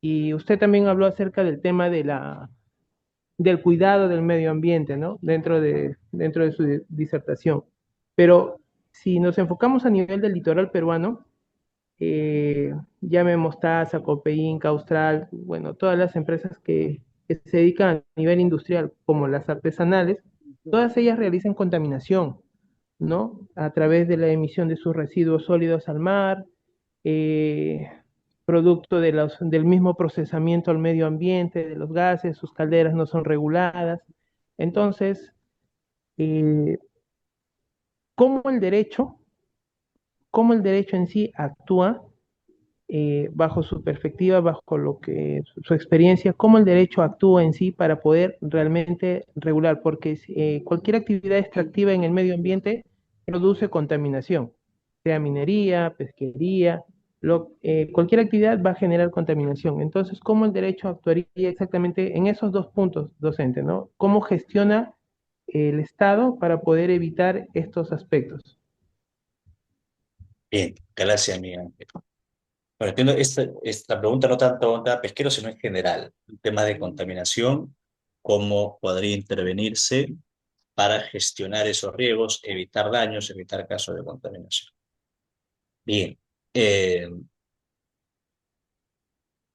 Y usted también habló acerca del tema del cuidado del medio ambiente, ¿no? Dentro de su disertación. Pero si nos enfocamos a nivel del litoral peruano, llame Mostaza, Copeín, Austral, bueno, todas las empresas que se dedican a nivel industrial, como las artesanales, todas ellas realizan contaminación, ¿no? A través de la emisión de sus residuos sólidos al mar, eh, producto del mismo procesamiento al medio ambiente, de los gases, sus calderas no son reguladas. Entonces, eh, ¿cómo el derecho, cómo el derecho en sí actúa bajo su perspectiva, bajo lo que su experiencia, cómo el derecho actúa en sí para poder realmente regular, porque cualquier actividad extractiva en el medio ambiente produce contaminación, sea minería, pesquería, cualquier actividad va a generar contaminación. Entonces, ¿cómo el derecho actuaría exactamente en esos dos puntos, docente, ¿no? ¿Cómo gestiona el Estado para poder evitar estos aspectos? Bien, gracias, Miguel. Bueno, entiendo esta pregunta no tanto a pesquero, sino en general. El tema de contaminación, cómo podría intervenirse para gestionar esos riesgos, evitar daños, evitar casos de contaminación. Bien, eh,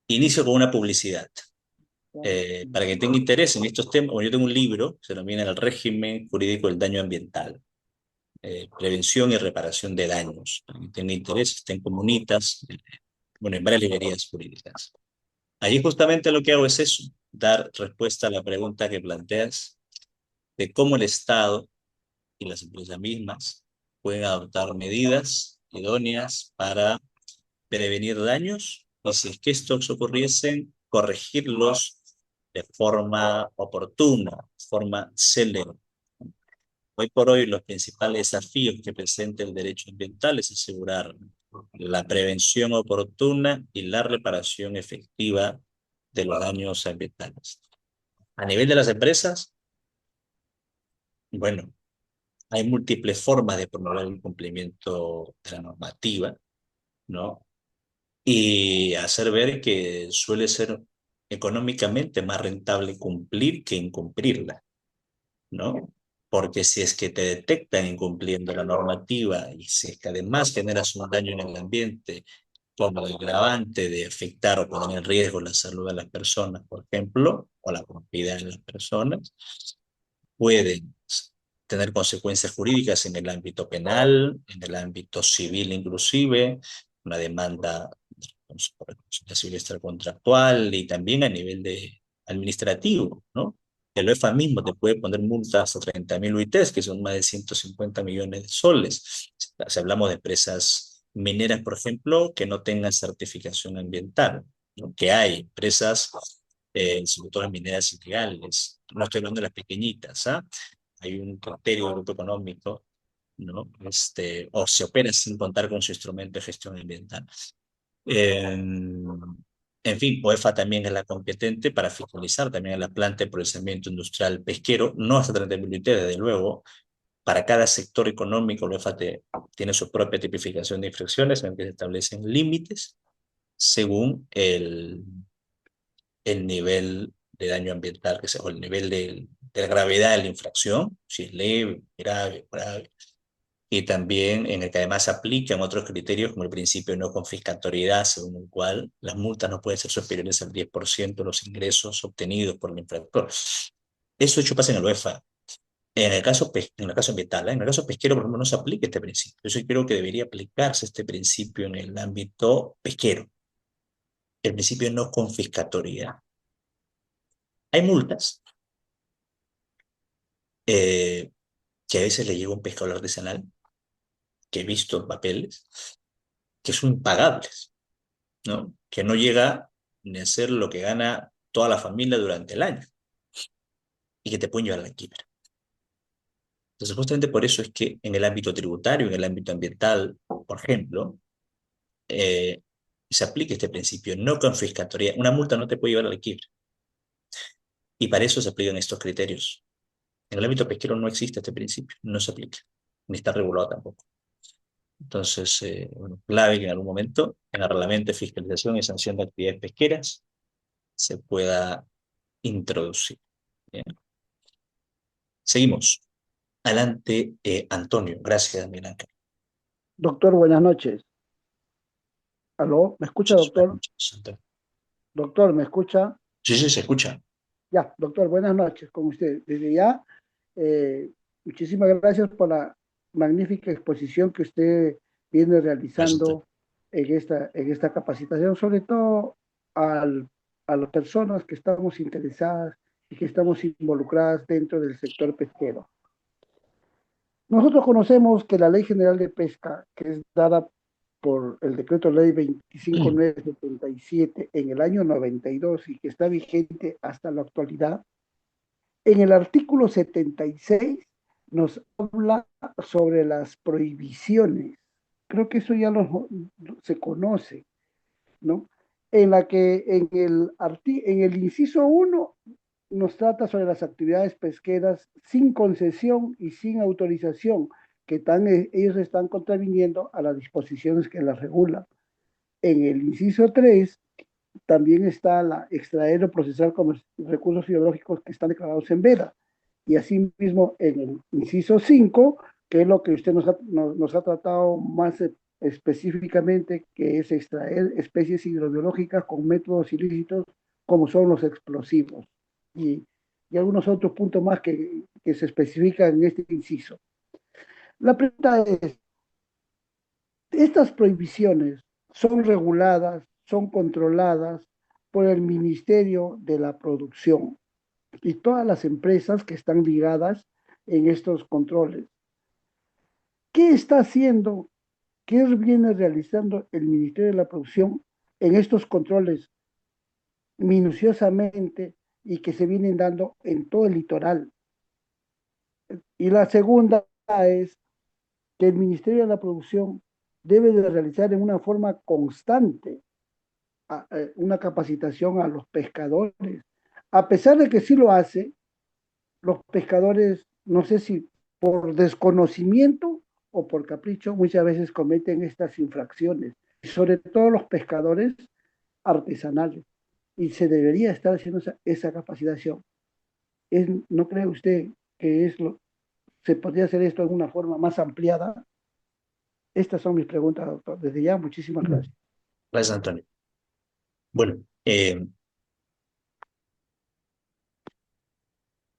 inicio con una publicidad. Para quien tenga interés en estos temas, bueno, yo tengo un libro, se denomina El régimen jurídico del daño ambiental, prevención y reparación de daños. Para quien tenga interés, está en Comunitas, bueno, en varias librerías jurídicas. Allí justamente lo que hago es eso, dar respuesta a la pregunta que planteas de cómo el Estado y las empresas mismas pueden adoptar medidas idóneas para prevenir daños y si es que estos ocurriesen, corregirlos de forma oportuna, de forma célere. Hoy por hoy los principales desafíos que presenta el derecho ambiental es asegurar la prevención oportuna y la reparación efectiva de los daños ambientales. A nivel de las empresas, bueno, hay múltiples formas de promover el cumplimiento de la normativa, ¿no? Y hacer ver que suele ser económicamente más rentable cumplir que incumplirla, ¿no? Porque si es que te detectan incumpliendo la normativa y si es que además generas un daño en el ambiente como el agravante de afectar o poner en riesgo la salud de las personas, por ejemplo, o la propiedad de las personas, pueden tener consecuencias jurídicas en el ámbito penal, en el ámbito civil inclusive, una demanda por responsabilidad extracontractual y también a nivel administrativo, ¿no? El UEFA mismo te puede poner multas hasta 30.000 UITs, que son más de 150 millones de soles. Si hablamos de empresas mineras, por ejemplo, que no tengan certificación ambiental, ¿no? Que hay empresas, sobre todo en mineras ilegales, no estoy hablando de las pequeñitas, ¿ah? Hay un criterio del grupo económico, ¿no? O se opera sin contar con su instrumento de gestión ambiental. En fin, OEFA también es la competente para fiscalizar también a la planta de procesamiento industrial pesquero, no hasta 30.000 UT, desde luego, para cada sector económico, el UEFA tiene su propia tipificación de infracciones en el que se establecen límites según el nivel de daño ambiental, que sea, o el nivel de la gravedad de la infracción, si es leve, grave. Y también en el que además se aplican otros criterios como el principio de no confiscatoriedad, según el cual las multas no pueden ser superiores al 10% de los ingresos obtenidos por el infractor. Eso hecho pasa en el UEFA. En el caso ambiental, ¿eh? En el caso pesquero, por ejemplo, no se aplica este principio. Yo sí creo que debería aplicarse este principio en el ámbito pesquero, el principio de no confiscatoriedad. Hay multas que a veces le llega a un pescador artesanal, que he visto en papeles, que son impagables, ¿no? Que no llega ni a ser lo que gana toda la familia durante el año y que te pueden llevar a la quiebra. Entonces, justamente por eso es que en el ámbito tributario, en el ámbito ambiental, por ejemplo, eh, se aplica este principio, no confiscatoria. Una multa no te puede llevar a la quiebra. Y para eso se aplican estos criterios. En el ámbito pesquero no existe este principio, no se aplica, ni está regulado tampoco. Entonces, bueno, clave que en algún momento en el reglamento de fiscalización y sanción de actividades pesqueras se pueda introducir. Bien. Seguimos. Adelante, Antonio. Gracias, Miguel Ángel. Doctor, buenas noches. ¿Aló? ¿Me escucha, doctor? Antonio. Doctor, ¿me escucha? Sí, sí, se escucha. Ya, doctor, buenas noches con usted. Desde ya, muchísimas gracias por la magnífica exposición que usted viene Gracias, Antonio. realizando en esta capacitación, sobre todo a las personas que estamos interesadas y que estamos involucradas dentro del sector pesquero. Nosotros conocemos que la Ley General de Pesca, que es dada por el Decreto Ley 25977 en el año 92 y que está vigente hasta la actualidad, en el artículo 76 nos habla sobre las prohibiciones. Creo que eso ya se conoce, ¿no? En la que en el inciso 1 nos trata sobre las actividades pesqueras sin concesión y sin autorización, que ellos están contraviniendo a las disposiciones que las regulan. En el inciso 3 también está la extraer o procesar recursos biológicos que están declarados en veda. Y asimismo en el inciso 5, que es lo que usted nos ha tratado más específicamente, que es extraer especies hidrobiológicas con métodos ilícitos como son los explosivos. Y algunos otros puntos más que se especifican en este inciso. La pregunta es, ¿estas prohibiciones son reguladas, son controladas por el Ministerio de la Producción y todas las empresas que están ligadas en estos controles? ¿Qué está haciendo, qué viene realizando el Ministerio de la Producción en estos controles minuciosamente y que se vienen dando en todo el litoral? Y la segunda es que el Ministerio de la Producción debe de realizar en una forma constante una capacitación a los pescadores. A pesar de que sí lo hace, los pescadores, no sé si por desconocimiento o por capricho, muchas veces cometen estas infracciones, sobre todo los pescadores artesanales. Y se debería estar haciendo esa capacitación. ¿No cree usted que se podría hacer esto de una forma más ampliada? Estas son mis preguntas, doctor. Desde ya, muchísimas gracias. Gracias, Antonio. Bueno,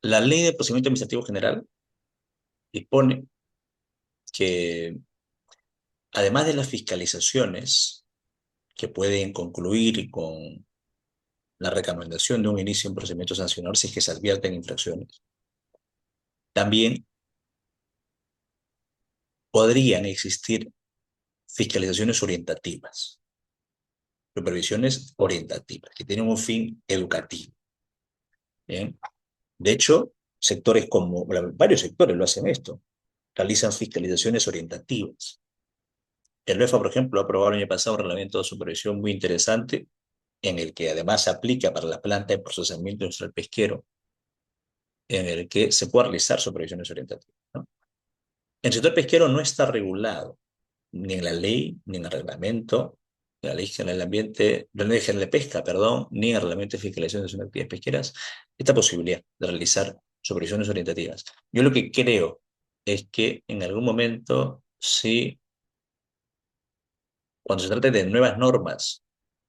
la Ley de Procedimiento Administrativo General dispone que, además de las fiscalizaciones que pueden concluir con la recomendación de un inicio en procedimiento sancionador si es que se advierten infracciones, también podrían existir fiscalizaciones orientativas, supervisiones orientativas, que tienen un fin educativo. ¿Bien? De hecho, varios sectores lo hacen esto, realizan fiscalizaciones orientativas. El UEFA, por ejemplo, ha aprobado el año pasado un reglamento de supervisión muy interesante, en el que además se aplica para la planta de procesamiento industrial pesquero, en el que se puede realizar supervisiones orientativas, ¿no? El sector pesquero no está regulado ni en la ley, ni en el reglamento, de la Ley General del Ambiente, de la Ley General de Pesca, perdón, ni en el reglamento de fiscalización de actividades pesqueras, esta posibilidad de realizar supervisiones orientativas. Yo lo que creo es que en algún momento, sí, cuando se trate de nuevas normas,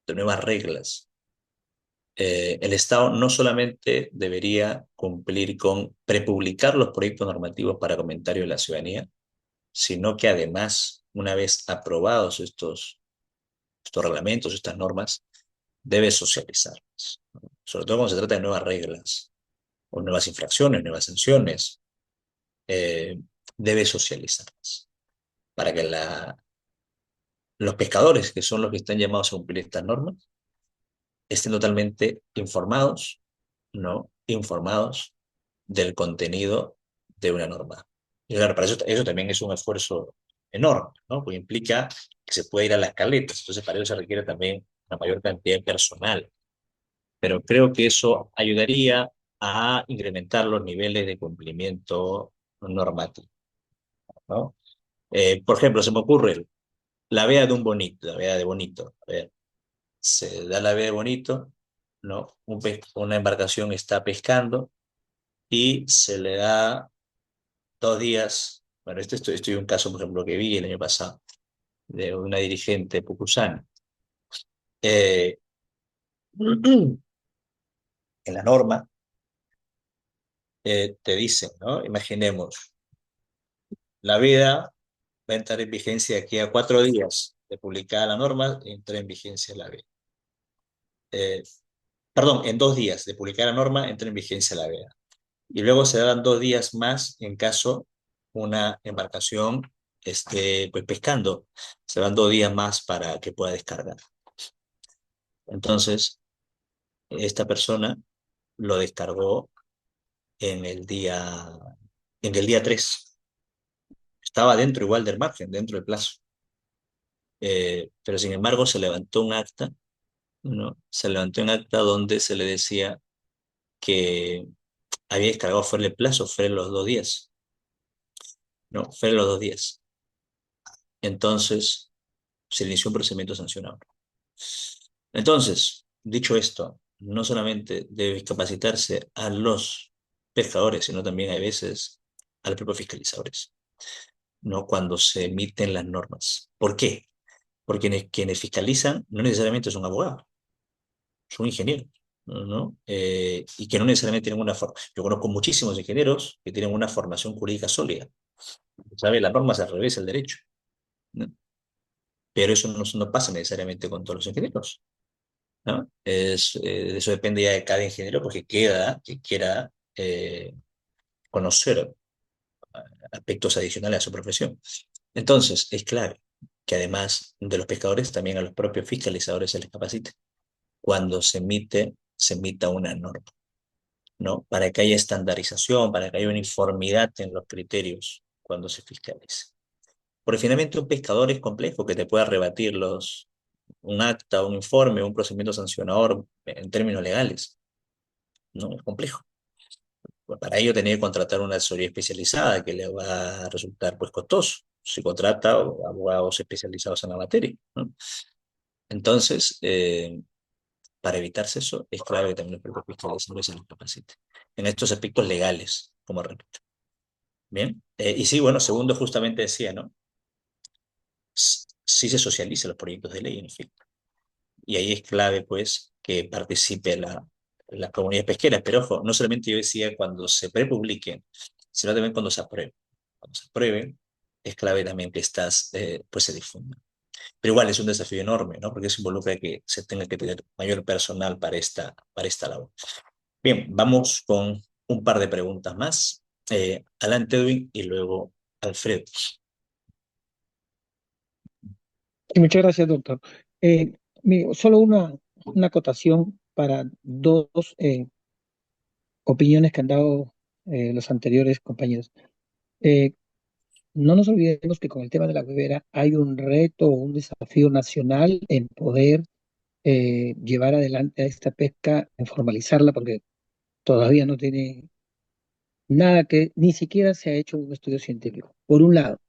de nuevas reglas, el Estado no solamente debería cumplir con prepublicar los proyectos normativos para comentario de la ciudadanía, sino que además, una vez aprobados estos reglamentos, estas normas, debe socializarlas, ¿no? Sobre todo cuando se trata de nuevas reglas o nuevas infracciones, nuevas sanciones, eh, debe socializarlas para que los pescadores, que son los que están llamados a cumplir estas normas, estén totalmente informados, ¿no? Informados del contenido de una norma. Y claro, para eso también es un esfuerzo enorme, ¿no? Porque implica que se puede ir a las caletas, entonces para eso se requiere también una mayor cantidad de personal, pero creo que eso ayudaría a incrementar los niveles de cumplimiento normativo, ¿no? Por ejemplo, se me ocurre la veda de un bonito, la veda de bonito. A ver, se da la veda de bonito, ¿no? Una embarcación está pescando y se le da 2 días. Bueno, esto es un caso, por ejemplo, que vi el año pasado de una dirigente pucusana. Eh, en la norma te dicen, ¿no? Imaginemos, la veda va a entrar en vigencia aquí a 4 días de publicada la norma, entra en vigencia la veda. Eh, Perdón, en 2 días de publicar la norma, entra en vigencia la veda. Y luego se dan 2 días más en caso una embarcación esté pues, pescando. Se dan 2 días más para que pueda descargar. Entonces, esta persona lo descargó en el día, en el día 3. Estaba dentro igual del margen, dentro del plazo. Pero sin embargo se levantó un acta, ¿no? Se levantó un acta donde se le decía que había descargado fuera el plazo, fuera los 2 días, ¿no? Fuera los 2 días. Entonces se inició un procedimiento sancionado. Entonces, dicho esto, no solamente debe capacitarse a los pescadores, sino también a veces a los propios fiscalizadores, ¿no? Cuando se emiten las normas. ¿Por qué? Porque quienes fiscalizan no necesariamente son abogados, son ingenieros, ¿no? Y que no necesariamente tienen una formación. Yo conozco muchísimos ingenieros que tienen una formación jurídica sólida. ¿Sabe? Las normas al revés, el derecho, ¿no? Pero eso no pasa necesariamente con todos los ingenieros, ¿no? Eso depende ya de cada ingeniero porque que quiera conocer aspectos adicionales a su profesión. Entonces, es clave que además de los pescadores, también a los propios fiscalizadores se les capacite cuando se emita una norma, ¿no? Para que haya estandarización, para que haya uniformidad en los criterios cuando se fiscalice. Porque finalmente un pescador es complejo que te pueda rebatir un acta, un informe, un procedimiento sancionador en términos legales, ¿no? Es complejo. Pues para ello tenía que contratar una asesoría especializada que le va a resultar pues costoso si contrata abogados especializados en la materia, ¿no? Entonces, para evitarse eso, es clave que también los propios fiscalizadores se los capaciten en estos aspectos legales, como repito. Bien, y sí, bueno, segundo justamente decía, ¿no? Sí se socializan los proyectos de ley, en efecto. Y ahí es clave, pues, que participe las comunidades pesqueras. Pero ojo, no solamente yo decía cuando se prepubliquen, sino también cuando se aprueben. Cuando se aprueben, es clave también que estas, pues, se difundan. Pero igual es un desafío enorme, ¿no? Porque eso involucra que se tenga que tener mayor personal para esta labor. Bien, vamos con un par de preguntas más. Adelante, Edwin, y luego Alfredo. Y muchas gracias, doctor. Solo una acotación para dos opiniones que han dado los anteriores compañeros. Eh, no nos olvidemos que con el tema de la huevera hay un reto o un desafío nacional en poder llevar adelante a esta pesca, en formalizarla, porque todavía Nada que ni siquiera se ha hecho un estudio científico, por un lado.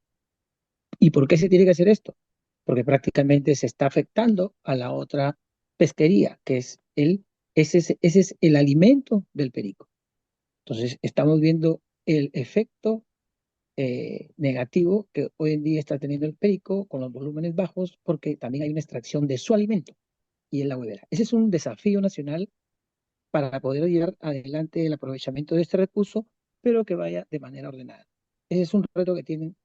¿Y por qué se tiene que hacer esto? Porque prácticamente se está afectando a la otra pesquería, que es ese es el alimento del perico. Entonces, estamos viendo el efecto negativo que hoy en día está teniendo el perico con los volúmenes bajos, porque también hay una extracción de su alimento y es la huevera. Ese es un desafío nacional para poder llevar adelante el aprovechamiento de este recurso, pero que vaya de manera ordenada. Ese es un reto que tienen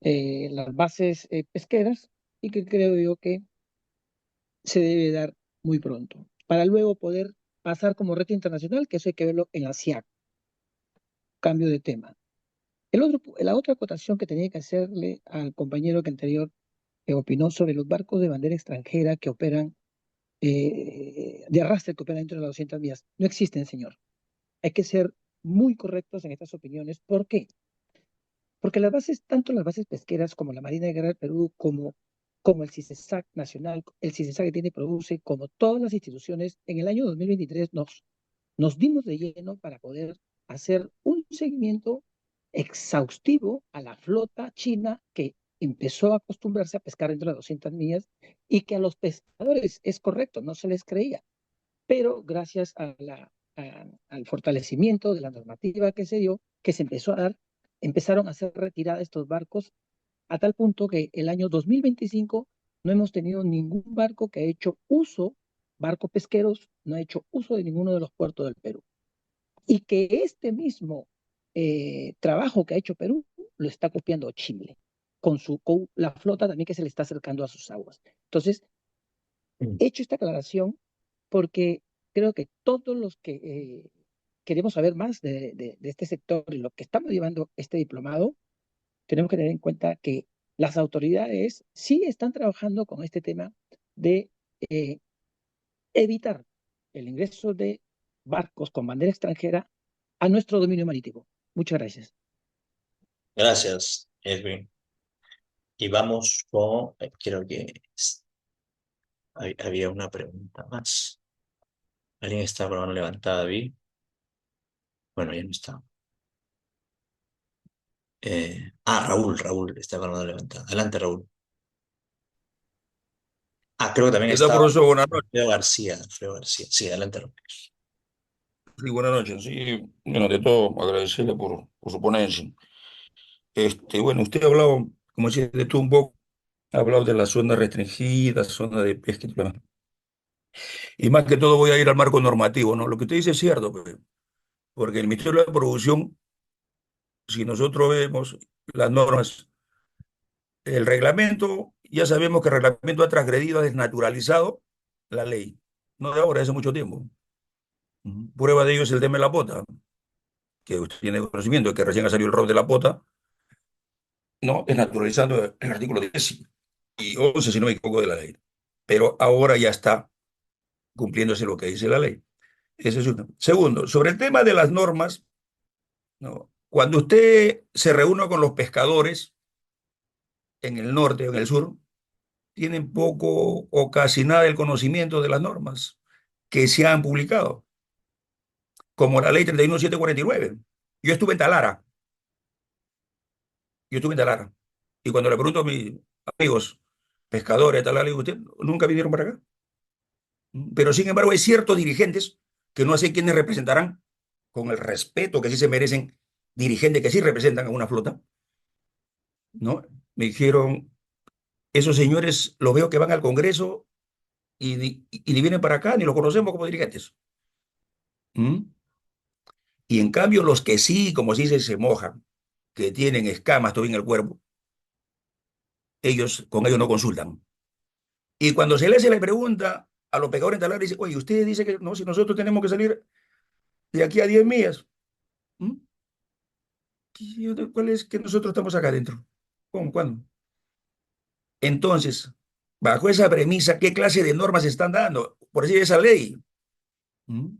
las bases pesqueras y que creo yo que se debe dar muy pronto, para luego poder pasar como reto internacional, que eso hay que verlo en la CIAC. Cambio de tema. La otra acotación que tenía que hacerle al compañero que anterior opinó sobre los barcos de bandera extranjera que operan, de arrastre que operan dentro de las 200 millas. No existen, señor. Hay que ser muy correctos en estas opiniones. ¿Por qué? Porque las bases, tanto las bases pesqueras como la Marina de Guerra del Perú, como el CICESAC nacional, el CICESAC que tiene y produce, como todas las instituciones, en el año 2023 nos dimos de lleno para poder hacer un seguimiento exhaustivo a la flota china que empezó a acostumbrarse a pescar dentro de 200 millas y que a los pescadores es correcto, no se les creía, pero gracias al fortalecimiento de la normativa que se dio, que se empezó a dar, empezaron a ser retirados estos barcos a tal punto que el año 2025 no hemos tenido ningún barco que ha hecho uso, barcos pesqueros, no ha hecho uso de ninguno de los puertos del Perú. Y que este mismo trabajo que ha hecho Perú lo está copiando Chile, con la flota también que se le está acercando a sus aguas. Entonces, he hecho esta aclaración porque creo que todos los que queremos saber más de este sector y lo que estamos llevando este diplomado, tenemos que tener en cuenta que las autoridades sí están trabajando con este tema de eh, evitar el ingreso de barcos con bandera extranjera a nuestro dominio marítimo. Muchas gracias. Gracias, Edwin. Y vamos con, creo que había una pregunta más. ¿Alguien está con la mano levantada, Vi? Bueno, ya no está. Raúl está con la mano levantada. Adelante, Raúl. Creo que también ¿Qué tal, está profesor? Buenas noches. Alfredo García. Sí, adelante, Raúl. Sí, buenas noches. Sí, bueno, de todo, agradecerle por su ponencia. Bueno, usted ha hablado, como decía, de todo un poco, ha hablado de la zona restringida, zona de pesca, y demás. Y más que todo voy a ir al marco normativo, ¿no? Lo que usted dice es cierto, pues, porque el Ministerio de la Producción, si nosotros vemos las normas, el reglamento, ya sabemos que el reglamento ha transgredido, ha desnaturalizado la ley, no de ahora, hace mucho tiempo. Prueba de ello es el tema de la pota, que usted tiene conocimiento de que recién ha salido el robo de la pota, ¿no? Desnaturalizando el artículo 10 y 11, si no me equivoco, de la ley. Pero ahora ya está cumpliéndose lo que dice la ley. Ese es uno. Segundo, sobre el tema de las normas, ¿no? Cuando usted se reúne con los pescadores en el norte o en el sur, tienen poco o casi nada del conocimiento de las normas que se han publicado, como la ley 31749. Yo estuve en Talara, yo estuve en Talara, y cuando le pregunto a mis amigos pescadores, Talara, le digo, ¿usted nunca vinieron para acá? Pero sin embargo hay ciertos dirigentes que no sé quiénes representarán, con el respeto que sí se merecen dirigentes que sí representan a una flota, ¿no? Me dijeron, esos señores los veo que van al Congreso y ni vienen para acá, ni los conocemos como dirigentes. ¿Mm? Y en cambio los que sí, como se dice, se mojan, que tienen escamas todavía en el cuerpo, con ellos no consultan. Y cuando se le hace la pregunta a los pescadores en Talara, dice, oye, usted dice que no, si nosotros tenemos que salir de aquí a 10 millas. ¿Mm? ¿Cuál es que nosotros estamos acá adentro? ¿Cómo? ¿Cuándo? Entonces, bajo esa premisa, ¿qué clase de normas se están dando? Por decir esa ley. ¿Mm?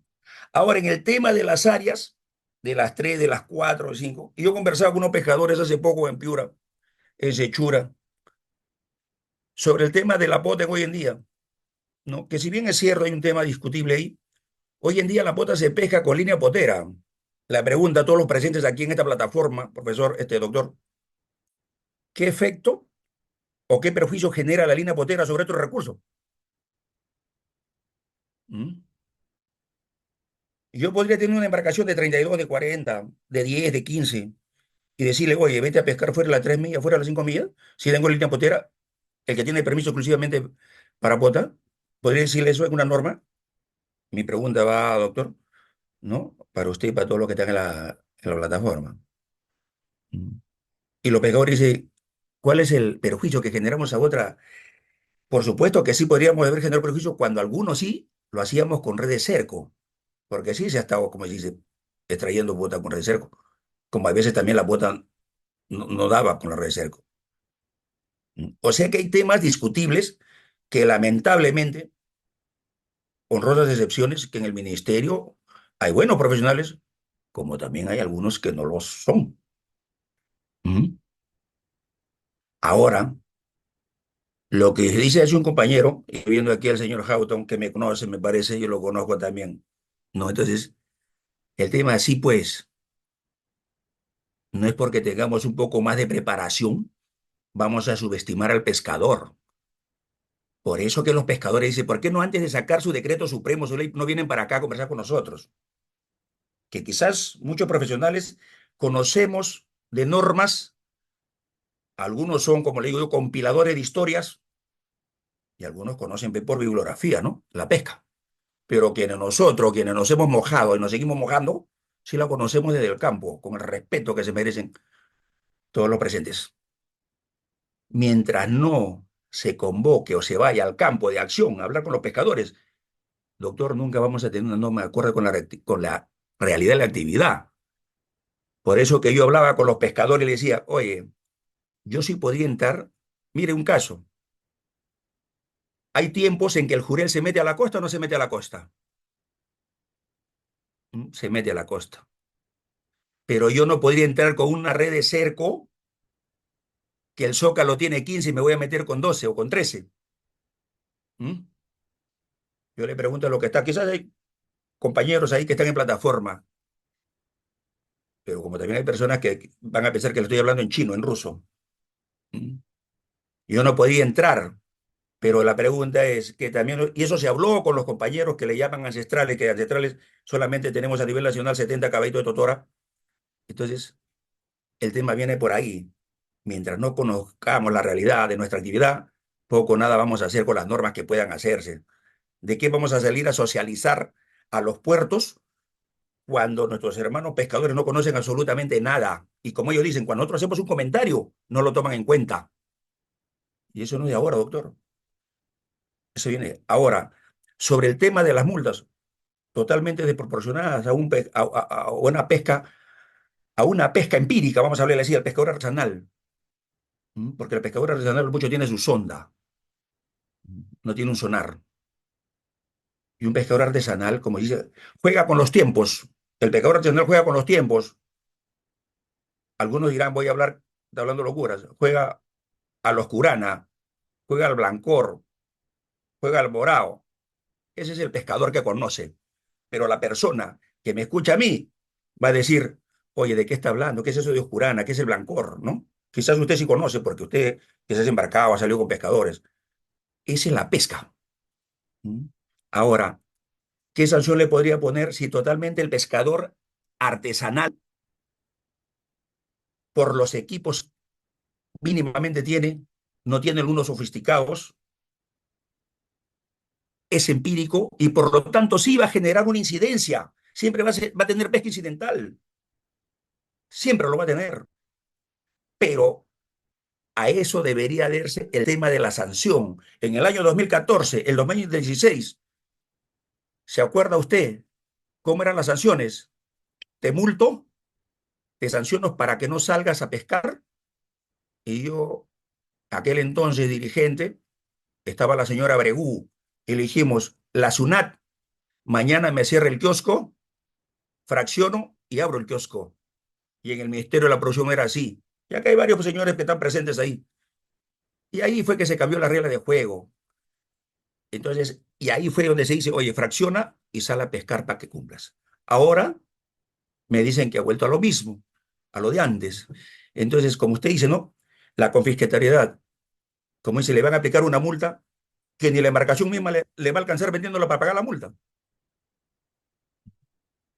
Ahora, en el tema de las áreas, de las 3, de las 4, de 5, y yo conversaba con unos pescadores hace poco en Piura, en Sechura, sobre el tema de la pota hoy en día, ¿no? Que si bien es cierto, hay un tema discutible ahí, hoy en día la pota se pesca con línea potera, la pregunta a todos los presentes aquí en esta plataforma, profesor, doctor, ¿qué efecto o qué perjuicio genera la línea potera sobre estos recursos? ¿Mm? Yo podría tener una embarcación de 32, de 40, de 10, de 15, y decirle, oye, vete a pescar fuera de las 3 millas, fuera de las 5 millas, si tengo línea potera, el que tiene permiso exclusivamente para pota, ¿podría decirle eso en una norma? Mi pregunta va, doctor, ¿no? Para usted y para todos los que están en la plataforma. Mm. Y los pescadores dicen, ¿cuál es el perjuicio que generamos a otra? Por supuesto que sí podríamos haber generado perjuicio cuando algunos sí lo hacíamos con red de cerco, porque sí se ha estado, como se dice, extrayendo bota con red de cerco, como a veces también la bota no daba con la red de cerco. O sea que hay temas discutibles que lamentablemente, honrosas excepciones, que en el ministerio hay buenos profesionales, como también hay algunos que no lo son. ¿Mm? Ahora, lo que dice hace un compañero, y viendo aquí al señor Houghton, que me conoce, me parece, yo lo conozco también, ¿no? Entonces, el tema así, pues, no es porque tengamos un poco más de preparación, vamos a subestimar al pescador. Por eso que los pescadores dicen, ¿por qué no antes de sacar su decreto supremo, su ley, no vienen para acá a conversar con nosotros? Que quizás muchos profesionales conocemos de normas, algunos son, como le digo yo, compiladores de historias, y algunos conocen por bibliografía, ¿no? La pesca. Pero quienes nos hemos mojado y nos seguimos mojando, sí la conocemos desde el campo, con el respeto que se merecen todos los presentes. Mientras no se convoque o se vaya al campo de acción a hablar con los pescadores, doctor, nunca vamos a tener una norma de acuerdo con la realidad de la actividad. Por eso que yo hablaba con los pescadores y les decía, oye, yo sí podría entrar, mire un caso, hay tiempos en que el jurel se mete a la costa o no se mete a la costa. Se mete a la costa. Pero yo no podría entrar con una red de cerco que el zócalo tiene 15 y me voy a meter con 12 o con 13. ¿Mm? Yo le pregunto a lo que está, quizás hay compañeros ahí que están en plataforma, pero como también hay personas que van a pensar que le estoy hablando en chino, en ruso. ¿Mm? Yo no podía entrar, pero la pregunta es que también, y eso se habló con los compañeros que le llaman ancestrales, que ancestrales solamente tenemos a nivel nacional 70 caballitos de totora. Entonces, el tema viene por ahí. Mientras no conozcamos la realidad de nuestra actividad, poco o nada vamos a hacer con las normas que puedan hacerse. ¿De qué vamos a salir a socializar a los puertos cuando nuestros hermanos pescadores no conocen absolutamente nada? Y como ellos dicen, cuando nosotros hacemos un comentario, no lo toman en cuenta. Y eso no es de ahora, doctor. Eso viene ahora. Sobre el tema de las multas, totalmente desproporcionadas a una pesca empírica, vamos a hablarle así, al pescador artesanal. Porque el pescador artesanal mucho tiene su sonda, no tiene un sonar. Y un pescador artesanal, como dice, juega con los tiempos. El pescador artesanal juega con los tiempos. Algunos dirán, voy a hablar, está hablando locuras. Juega a los curana, juega al blancor, juega al morao. Ese es el pescador que conoce. Pero la persona que me escucha a mí va a decir, oye, ¿de qué está hablando? ¿Qué es eso de oscurana? ¿Qué es el blancor? ¿No? Quizás usted sí conoce, porque usted quizás ha embarcado, ha salido con pescadores. Esa es la pesca. ¿Mm? Ahora, ¿qué sanción le podría poner si totalmente el pescador artesanal, por los equipos mínimamente tiene, no tiene algunos sofisticados, es empírico y por lo tanto sí va a generar una incidencia? Siempre va a tener pesca incidental, siempre lo va a tener, pero a eso debería verse el tema de la sanción. En el año 2014, el 2016, ¿se acuerda usted cómo eran las sanciones? Te multo, te sanciono para que no salgas a pescar. Y yo, aquel entonces dirigente, estaba la señora Bregú, y le dijimos, la SUNAT, mañana me cierra el kiosco, fracciono y abro el kiosco. Y en el Ministerio de la Producción era así. Y acá hay varios señores que están presentes ahí. Y ahí fue que se cambió la regla de juego. Entonces, y ahí fue donde se dice, oye, fracciona y sal a pescar para que cumplas. Ahora, me dicen que ha vuelto a lo mismo, a lo de antes. Entonces, como usted dice, ¿no? La confiscatoriedad, como dice, le van a aplicar una multa que ni la embarcación misma le va a alcanzar vendiéndola para pagar la multa.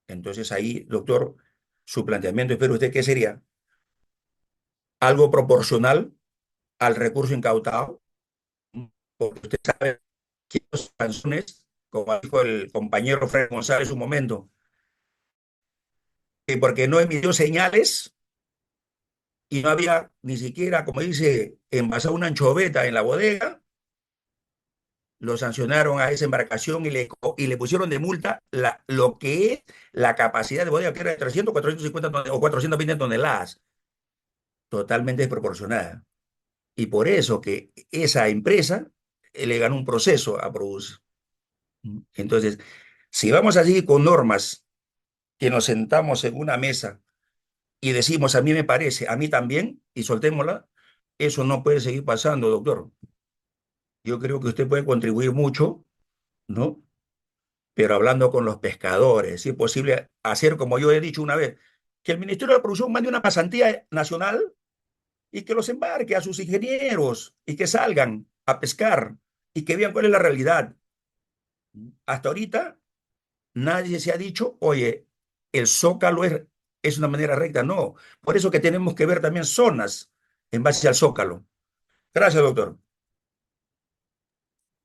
Entonces ahí, doctor, su planteamiento, espero usted, ¿qué sería? Algo proporcional al recurso incautado, porque usted sabe que los sanciones, como dijo el compañero Fred González en un momento, que porque no emitió señales y no había ni siquiera, como dice, envasado una anchoveta en la bodega, lo sancionaron a esa embarcación y le pusieron de multa lo que es la capacidad de bodega, que era de 300, 450 o 420 toneladas, totalmente desproporcionada. Y por eso que esa empresa le ganó un proceso a producir. Entonces, si vamos así con normas que nos sentamos en una mesa y decimos, a mí me parece, a mí también, y soltémosla, eso no puede seguir pasando, doctor. Yo creo que usted puede contribuir mucho, ¿no? Pero hablando con los pescadores, si es posible hacer como yo he dicho una vez, que el Ministerio de la Producción mande una pasantía nacional y que los embarque a sus ingenieros y que salgan a pescar y que vean cuál es la realidad. Hasta ahorita nadie se ha dicho, oye, el zócalo es una manera recta. No, por eso que tenemos que ver también zonas en base al zócalo. Gracias, doctor.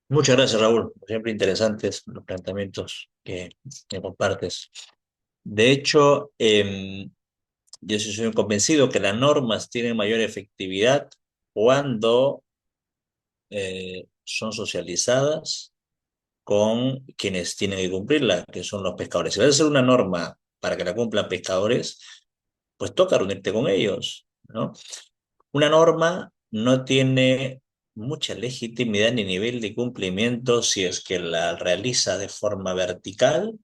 Muchas gracias, Raúl. Siempre interesantes los planteamientos que compartes. De hecho, yo sí soy convencido que las normas tienen mayor efectividad cuando son socializadas con quienes tienen que cumplirla, que son los pescadores. Si vas a hacer una norma para que la cumplan pescadores, pues toca reunirte con ellos, ¿no? Una norma no tiene mucha legitimidad ni nivel de cumplimiento si es que la realiza de forma vertical,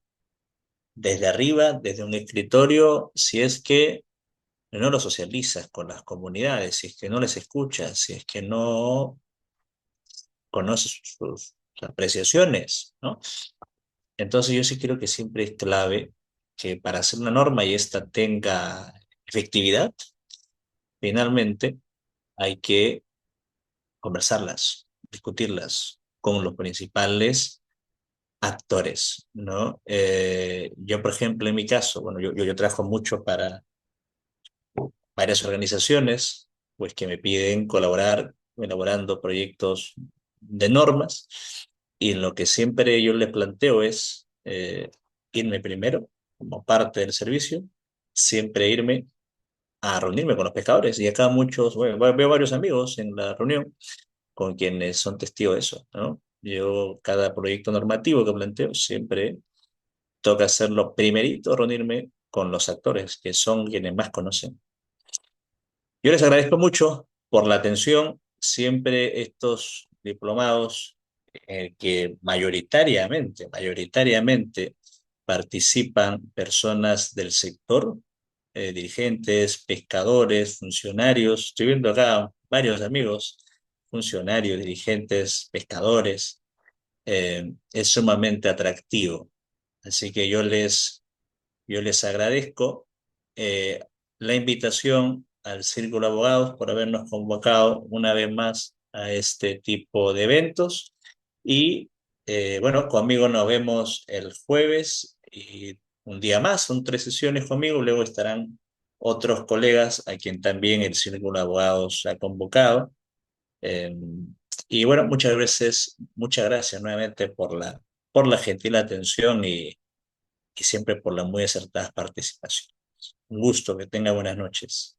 desde arriba, desde un escritorio, si es que no lo socializas con las comunidades, si es que no les escuchas, si es que no conoces sus apreciaciones, ¿no? Entonces yo sí creo que siempre es clave que para hacer una norma y esta tenga efectividad, finalmente hay que conversarlas, discutirlas con los principales actores, ¿no? Yo, por ejemplo, en mi caso, bueno, yo trabajo mucho para varias organizaciones, pues que me piden colaborar elaborando proyectos de normas, y lo que siempre yo les planteo es irme primero, como parte del servicio, siempre irme a reunirme con los pescadores, y acá muchos, bueno, veo varios amigos en la reunión con quienes son testigos de eso, ¿no? Yo, cada proyecto normativo que planteo, siempre toca hacerlo primerito, reunirme con los actores, que son quienes más conocen. Yo les agradezco mucho por la atención. Siempre estos diplomados que mayoritariamente participan personas del sector, dirigentes, pescadores, funcionarios. Estoy viendo acá varios amigos, funcionarios, dirigentes, pescadores. Es sumamente atractivo. Así que yo les agradezco eh, la invitación al Círculo de Abogados por habernos convocado una vez más a este tipo de eventos. Y bueno, conmigo nos vemos el jueves y un día más, son 3 sesiones conmigo, luego estarán otros colegas a quien también el Círculo de Abogados ha convocado. Eh, y bueno, muchas gracias nuevamente por la gentil atención y siempre por la muy acertada participación. Un gusto, que tenga buenas noches.